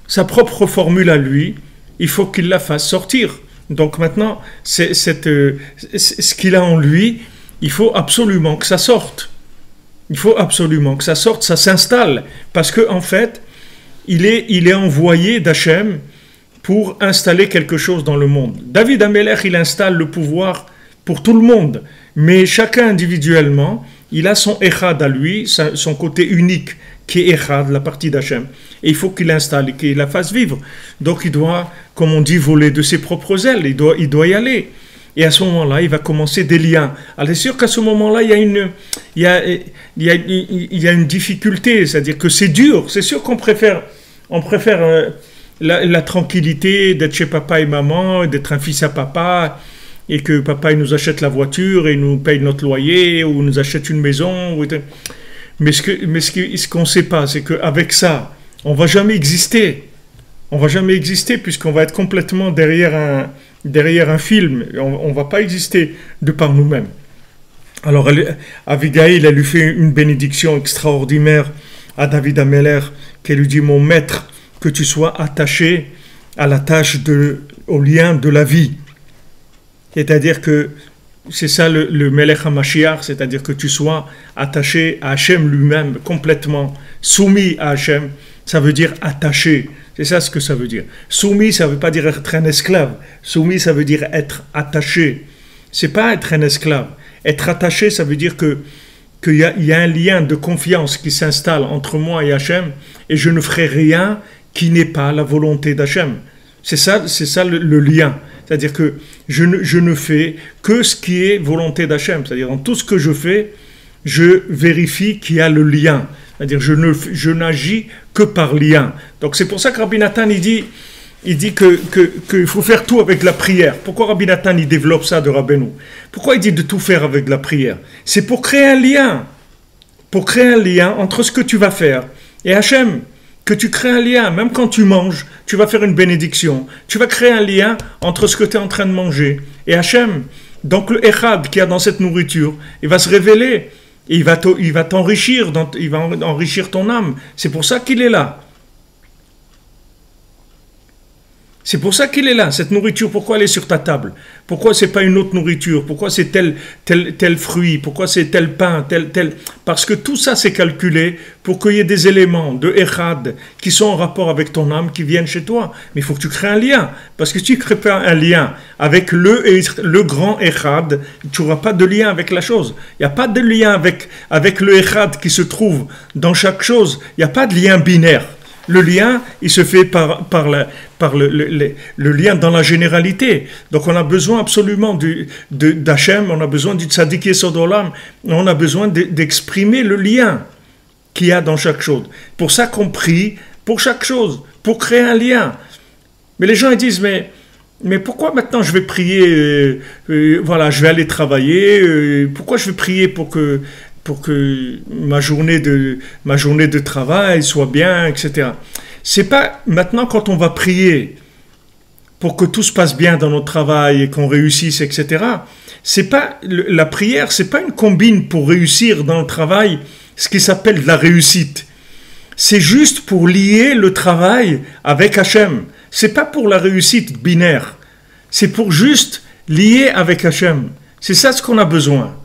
Sa propre formule à lui, il faut qu'il la fasse sortir. Donc maintenant, ce qu'il a en lui, il faut absolument que ça sorte. Il faut absolument que ça sorte, ça s'installe. Parce qu'en fait, il est envoyé d'Hachem pour installer quelque chose dans le monde. David Amelech, il installe le pouvoir pour tout le monde. Mais chacun individuellement, il a son Echad à lui, son côté unique, qui est Echad, la partie d'Hachem. Et il faut qu'il l'installe et qu'il la fasse vivre. Donc il doit, comme on dit, voler de ses propres ailes. Il doit y aller. Et à ce moment-là, il va commencer des liens. Alors c'est sûr qu'à ce moment-là, il y a une difficulté, c'est-à-dire que c'est dur. C'est sûr qu'on préfère la tranquillité d'être chez papa et maman, d'être un fils à papa, et que papa il nous achète la voiture et nous paye notre loyer, ou nous achète une maison. Mais ce qu'on ne sait pas, c'est qu'avec ça, on ne va jamais exister. On ne va jamais exister puisqu'on va être complètement derrière un film. On ne va pas exister de par nous-mêmes. Alors, Abigail, elle lui fait une bénédiction extraordinaire à David Amelech, qui lui dit « Mon maître, que tu sois attaché à la tâche au lien de la vie. » C'est-à-dire que c'est ça le Melech HaMashiach, c'est-à-dire que tu sois attaché à Hachem lui-même, complètement soumis à Hachem. Ça veut dire attaché. C'est ça ce que ça veut dire. Soumis, ça ne veut pas dire être un esclave. Soumis, ça veut dire être attaché. C'est pas être un esclave. Être attaché, ça veut dire qu'il y a un lien de confiance qui s'installe entre moi et Hachem, et je ne ferai rien qui n'est pas la volonté d'Hachem. C'est ça le lien. C'est-à-dire que je ne fais que ce qui est volonté d'Hachem. C'est-à-dire dans tout ce que je fais, je vérifie qu'il y a le lien. C'est-à-dire je n'agis que par lien. Donc c'est pour ça que Rabbi Nathan il dit qu'il faut faire tout avec la prière. Pourquoi Rabbi Nathan il développe ça de Rabbeinu? Pourquoi il dit de tout faire avec la prière? C'est pour créer un lien. Pour créer un lien entre ce que tu vas faire et Hachem. Que tu crées un lien, même quand tu manges, tu vas faire une bénédiction. Tu vas créer un lien entre ce que tu es en train de manger et Hachem. Donc le Echad qu'il y a dans cette nourriture, il va se révéler. Et il va t'enrichir, il va enrichir ton âme. C'est pour ça qu'il est là. C'est pour ça qu'il est là. Cette nourriture, pourquoi elle est sur ta table? Pourquoi c'est pas une autre nourriture? Pourquoi c'est tel fruit? Pourquoi c'est tel pain? Parce que tout ça c'est calculé pour qu'il y ait des éléments de Echad qui sont en rapport avec ton âme, qui viennent chez toi. Mais il faut que tu crées un lien. Parce que si tu ne crées pas un lien avec le grand Echad, tu n'auras pas de lien avec la chose. Il n'y a pas de lien avec le Echad qui se trouve dans chaque chose. Il n'y a pas de lien binaire. Le lien, il se fait par le lien dans la généralité. Donc on a besoin absolument d'Hachem, on a besoin du Tzadik Yesod Olam, on a besoin d'exprimer le lien qu'il y a dans chaque chose. Pour ça qu'on prie pour chaque chose, pour créer un lien. Mais les gens ils disent, mais pourquoi maintenant je vais prier, voilà, je vais aller travailler, pourquoi je vais prier pour que ma journée de travail soit bien, etc. C'est pas maintenant quand on va prier pour que tout se passe bien dans notre travail et qu'on réussisse, etc. C'est pas la prière, c'est pas une combine pour réussir dans le travail, ce qui s'appelle la réussite. C'est juste pour lier le travail avec Hachem. C'est pas pour la réussite binaire. C'est pour juste lier avec Hachem. C'est ça ce qu'on a besoin.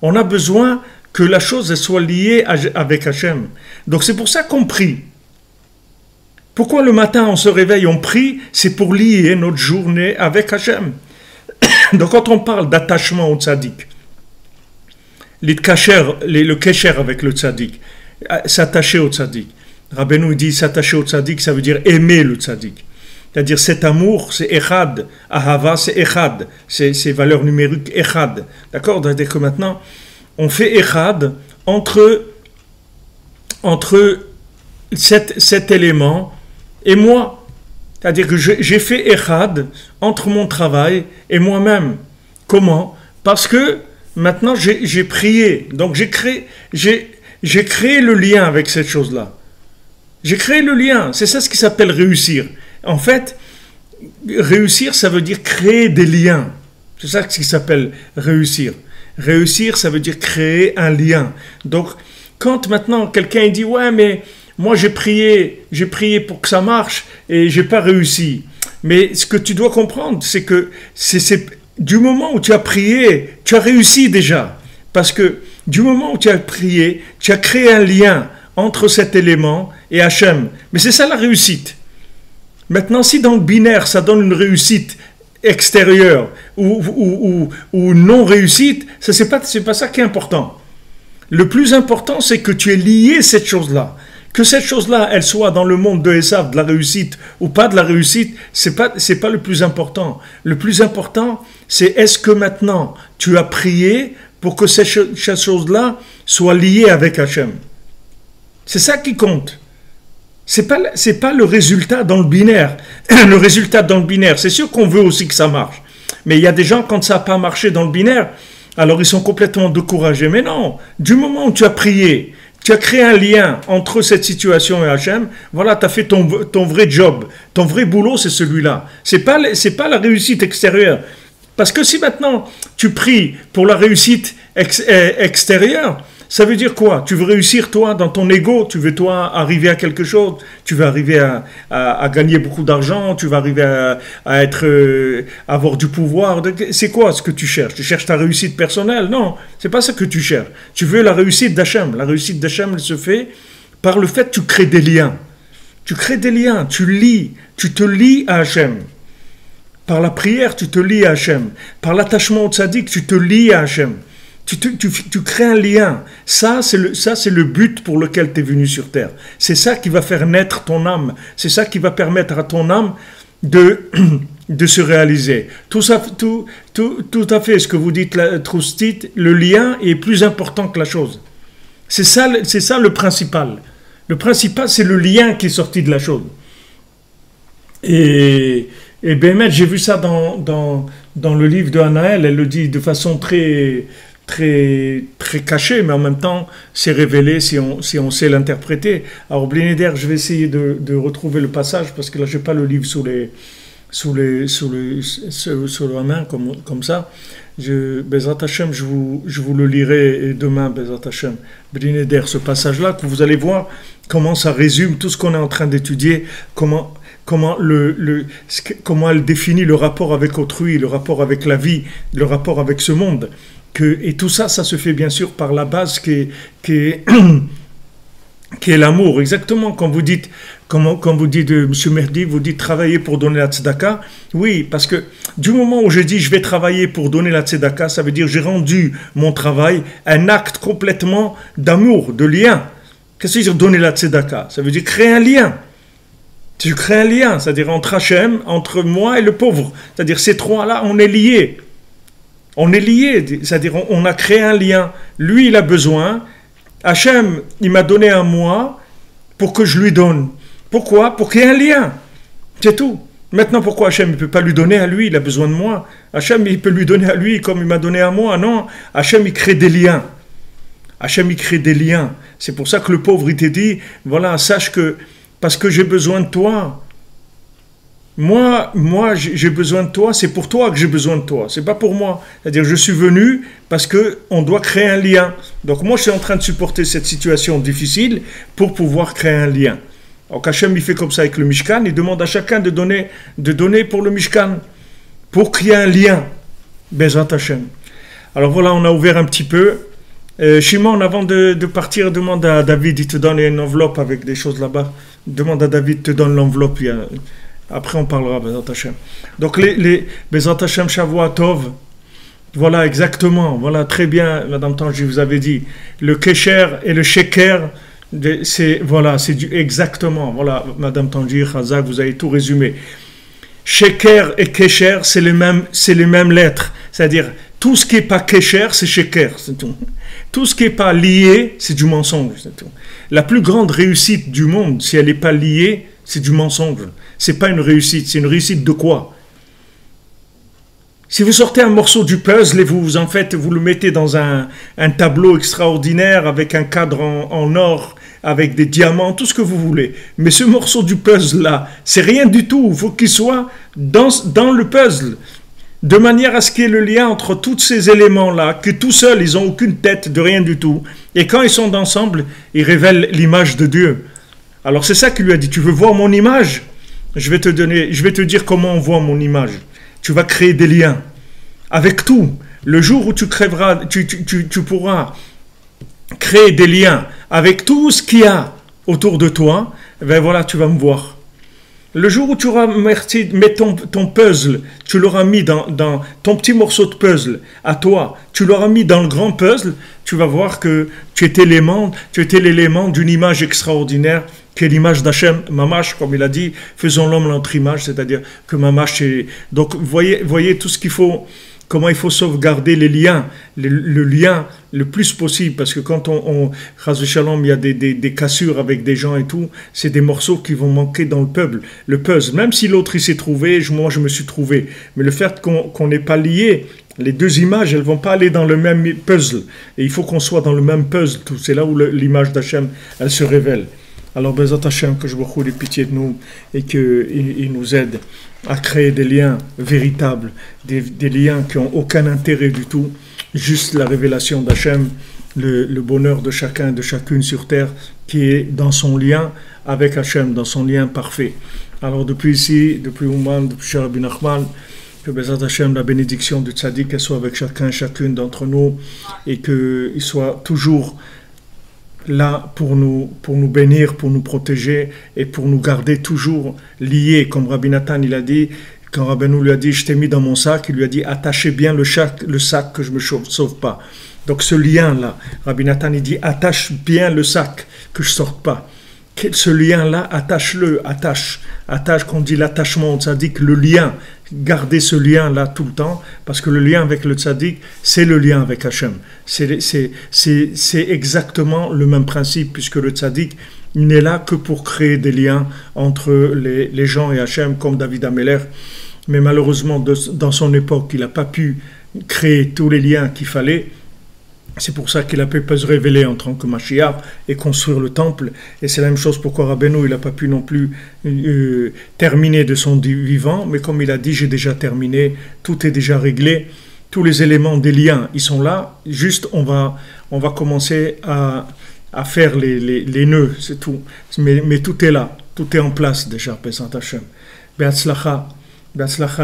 On a besoin que la chose soit liée avec Hachem. Donc c'est pour ça qu'on prie. Pourquoi le matin on se réveille, on prie? C'est pour lier notre journée avec Hachem. Donc quand on parle d'attachement au tzaddik, le kesher avec le tzaddik, s'attacher au tzaddik. Rabbeinu dit s'attacher au tzaddik, ça veut dire aimer le tzaddik. C'est-à-dire cet amour, c'est echad. Ahava, c'est echad. C'est valeur numérique echad. D'accord? C'est-à-dire que maintenant, on fait echad entre cet élément et moi. C'est-à-dire que j'ai fait echad entre mon travail et moi-même. Comment? Parce que maintenant, j'ai prié. Donc, j'ai créé le lien avec cette chose-là. J'ai créé le lien. C'est ça ce qui s'appelle réussir. En fait, réussir, ça veut dire créer des liens. C'est ça ce qui s'appelle réussir. Réussir, ça veut dire créer un lien. Donc, quand maintenant quelqu'un dit « Ouais, mais moi j'ai prié pour que ça marche et j'ai pas réussi. » Mais ce que tu dois comprendre, c'est que c'est du moment où tu as prié, tu as réussi déjà. Parce que du moment où tu as prié, tu as créé un lien entre cet élément et Hachem. Mais c'est ça la réussite. Maintenant, si dans le binaire, ça donne une réussite extérieure ou non réussite, c'est pas ça qui est important. Le plus important, c'est que tu aies lié cette chose-là. Que cette chose-là, elle soit dans le monde de Esav, de la réussite ou pas de la réussite, c'est pas le plus important. Le plus important, c'est est-ce que maintenant, tu as prié pour que cette chose-là soit liée avec Hachem. C'est ça qui compte. C'est pas le résultat dans le binaire. Le résultat dans le binaire, c'est sûr qu'on veut aussi que ça marche. Mais il y a des gens, quand ça n'a pas marché dans le binaire, alors ils sont complètement découragés. Mais non, du moment où tu as prié, tu as créé un lien entre cette situation et Hachem, voilà, tu as fait ton vrai job. Ton vrai boulot, c'est celui-là. C'est pas la réussite extérieure. Parce que si maintenant tu pries pour la réussite extérieure, ça veut dire quoi? Tu veux réussir toi dans ton ego, tu veux toi arriver à quelque chose, tu veux arriver à gagner beaucoup d'argent, tu veux arriver à avoir du pouvoir. C'est quoi ce que tu cherches? Tu cherches ta réussite personnelle? Non, c'est pas ça que tu cherches. Tu veux la réussite d'Hachem. La réussite d'Hachem, elle se fait par le fait que tu crées des liens. Tu crées des liens, tu te lies à Hachem. Par la prière, tu te lies à Hachem. Par l'attachement au tzaddik, tu te lies à Hachem. Tu crées un lien. Ça, c'est le but pour lequel tu es venu sur Terre. C'est ça qui va faire naître ton âme. C'est ça qui va permettre à ton âme de se réaliser. Tout à fait ce que vous dites, Troustit, le lien est plus important que la chose. C'est ça le principal. Le principal, c'est le lien qui est sorti de la chose. Et Bémet, j'ai vu ça dans le livre de Anaël, elle le dit de façon très caché, mais en même temps, c'est révélé si on sait l'interpréter. Alors, Blinéder, je vais essayer de retrouver le passage, parce que là, je n'ai pas le livre sous la main, comme ça. Bezrat Hashem, je vous le lirai demain, Bezrat Hashem. Blinéder, ce passage-là, que vous allez voir comment ça résume tout ce qu'on est en train d'étudier, comment elle définit le rapport avec autrui, le rapport avec la vie, le rapport avec ce monde. Et tout ça, ça se fait bien sûr par la base qui est l'amour. Exactement, quand vous dites, M. Merdi, vous dites travailler pour donner la tzedaka. Oui, parce que du moment où je dis je vais travailler pour donner la tzedaka, ça veut dire j'ai rendu mon travail un acte complètement d'amour, de lien. Qu'est-ce que ça veut dire donner la tzedaka? Ça veut dire créer un lien. Tu crées un lien, c'est-à-dire entre Hachem, entre moi et le pauvre. C'est-à-dire ces trois-là, on est liés. On est liés, c'est-à-dire on a créé un lien. Lui, il a besoin. Hachem, il m'a donné à moi pour que je lui donne. Pourquoi? Pour qu'il y ait un lien. C'est tout. Maintenant, pourquoi Hachem ne peut pas lui donner à lui? Il a besoin de moi. Hachem, il peut lui donner à lui comme il m'a donné à moi. Non, Hachem, il crée des liens. Hachem, il crée des liens. C'est pour ça que le pauvre, il t'a dit, voilà, sache que parce que j'ai besoin de toi. Moi, j'ai besoin de toi, c'est pour toi que j'ai besoin de toi, c'est pas pour moi. C'est-à-dire, je suis venu parce qu'on doit créer un lien. Donc moi, je suis en train de supporter cette situation difficile pour pouvoir créer un lien. Donc Hachem, il fait comme ça avec le Mishkan, il demande à chacun de donner pour le Mishkan, pour qu'il y ait un lien. Bezrat Hachem. Alors voilà, on a ouvert un petit peu. Shimon, avant de partir, demande à David, il te donne une enveloppe avec des choses là-bas. Demande à David, te donne l'enveloppe. Après, on parlera, Bezrat Hashem. Donc, les Bezrat Hashem Shavua Tov, Voilà, exactement. Voilà, très bien, Madame Tanji, vous avez dit. Le Kesher et le Sheker, c'est voilà, c'est du exactement. Voilà, Madame Tanji, Khazak, vous avez tout résumé. Sheker et Kesher, c'est les mêmes lettres. C'est-à-dire, tout ce qui n'est pas Kesher, c'est Sheker, c'est tout. Tout ce qui n'est pas lié, c'est du mensonge, c'est tout. La plus grande réussite du monde, si elle n'est pas liée, c'est du mensonge. C'est pas une réussite. C'est une réussite de quoi? Si vous sortez un morceau du puzzle et vous en faites, vous le mettez dans un tableau extraordinaire avec un cadre en or, avec des diamants, tout ce que vous voulez. Mais ce morceau du puzzle-là, c'est rien du tout. Il faut qu'il soit dans le puzzle. De manière à ce qu'il y ait le lien entre tous ces éléments-là, que tout seuls, ils n'ont aucune tête de rien du tout. Et quand ils sont ensemble, ils révèlent l'image de Dieu. Alors c'est ça qu'il lui a dit. Tu veux voir mon image? Je vais te dire comment on voit mon image. Tu vas créer des liens avec tout. Le jour où tu pourras créer des liens avec tout ce qu'il y a autour de toi, ben voilà, tu vas me voir. Le jour où tu auras mis ton puzzle, tu l'auras mis dans ton petit morceau de puzzle à toi, tu l'auras mis dans le grand puzzle, tu vas voir que tu étais l'élément d'une image extraordinaire, qui est l'image d'Hachem, Mamash, comme il a dit, faisons l'homme notre image, c'est-à-dire que Mamash est... Donc, voyez tout ce qu'il faut, comment il faut sauvegarder les liens, le lien le plus possible, parce que quand Chas v'Shalom, il y a des cassures avec des gens et tout, c'est des morceaux qui vont manquer dans le puzzle. Même si l'autre il s'est trouvé, moi je me suis trouvé. Mais le fait qu'on n'est pas lié, les deux images, elles ne vont pas aller dans le même puzzle. Et il faut qu'on soit dans le même puzzle. C'est là où l'image d'Hachem, elle se révèle. Alors, Bezat Hashem, que je vous ait pitié de nous et qu'il nous aide à créer des liens véritables, des liens qui n'ont aucun intérêt du tout, juste la révélation d'Hachem, le bonheur de chacun et de chacune sur terre qui est dans son lien avec Hachem, dans son lien parfait. Alors, depuis ici, depuis Ouman, depuis Cher Rabbi Nachman, que Bezat Hashem, la bénédiction du tzaddik, qu'elle soit avec chacun et chacune d'entre nous et qu'il soit toujours là pour nous bénir, pour nous protéger et pour nous garder toujours liés, comme Rabbi Nathan il a dit, quand Rabbeinu lui a dit je t'ai mis dans mon sac, il lui a dit attachez bien le sac que je me sauve pas. Donc ce lien là, Rabbi Nathan il dit attache bien le sac que je sorte pas. Ce lien-là, attache, qu'on dit l'attachement au tzaddik, le lien, gardez ce lien-là tout le temps, parce que le lien avec le tzaddik, c'est le lien avec Hachem. C'est exactement le même principe, puisque le tzaddik n'est là que pour créer des liens entre les gens et Hachem, comme David Ameller. Mais malheureusement, dans son époque, il n'a pas pu créer tous les liens qu'il fallait. C'est pour ça qu'il a pu se révéler en tant que Mashiach et construire le temple. Et c'est la même chose pourquoi Rabbeinu, il n'a pas pu non plus terminer de son vivant. Mais comme il a dit, j'ai déjà terminé, tout est déjà réglé. Tous les éléments des liens, ils sont là. Juste, on va commencer à faire les nœuds, c'est tout. Mais tout est là, tout est en place déjà, Pesant Hashem. Be'atzlacha,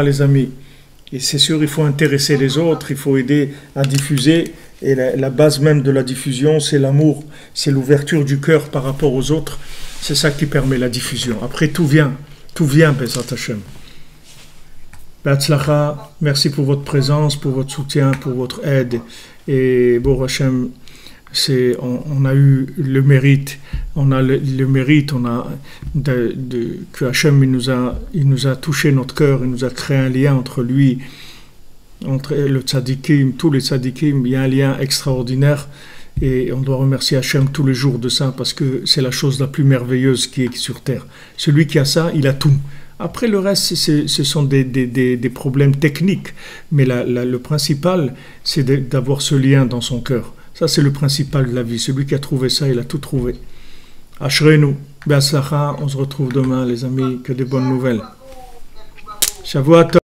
les amis. Et c'est sûr, il faut intéresser les autres, il faut aider à diffuser. Et la base même de la diffusion, c'est l'amour, c'est l'ouverture du cœur par rapport aux autres. C'est ça qui permet la diffusion. Après, tout vient, Bezat Hashem. Be'atzlacha, merci pour votre présence, pour votre soutien, pour votre aide. Et Bo Hashem, on a eu le mérite, que Hashem il nous a touché notre cœur, il nous a créé un lien entre lui, entre le tzadikim, tous les tzadikim, il y a un lien extraordinaire et on doit remercier Hachem tous les jours de ça parce que c'est la chose la plus merveilleuse qui est sur terre. Celui qui a ça, il a tout. Après le reste, ce sont des problèmes techniques, mais le principal, c'est d'avoir ce lien dans son cœur. Ça, c'est le principal de la vie. Celui qui a trouvé ça, il a tout trouvé. Ashrenu, Be'atzlacha, on se retrouve demain, les amis, que des bonnes nouvelles. Shavuot.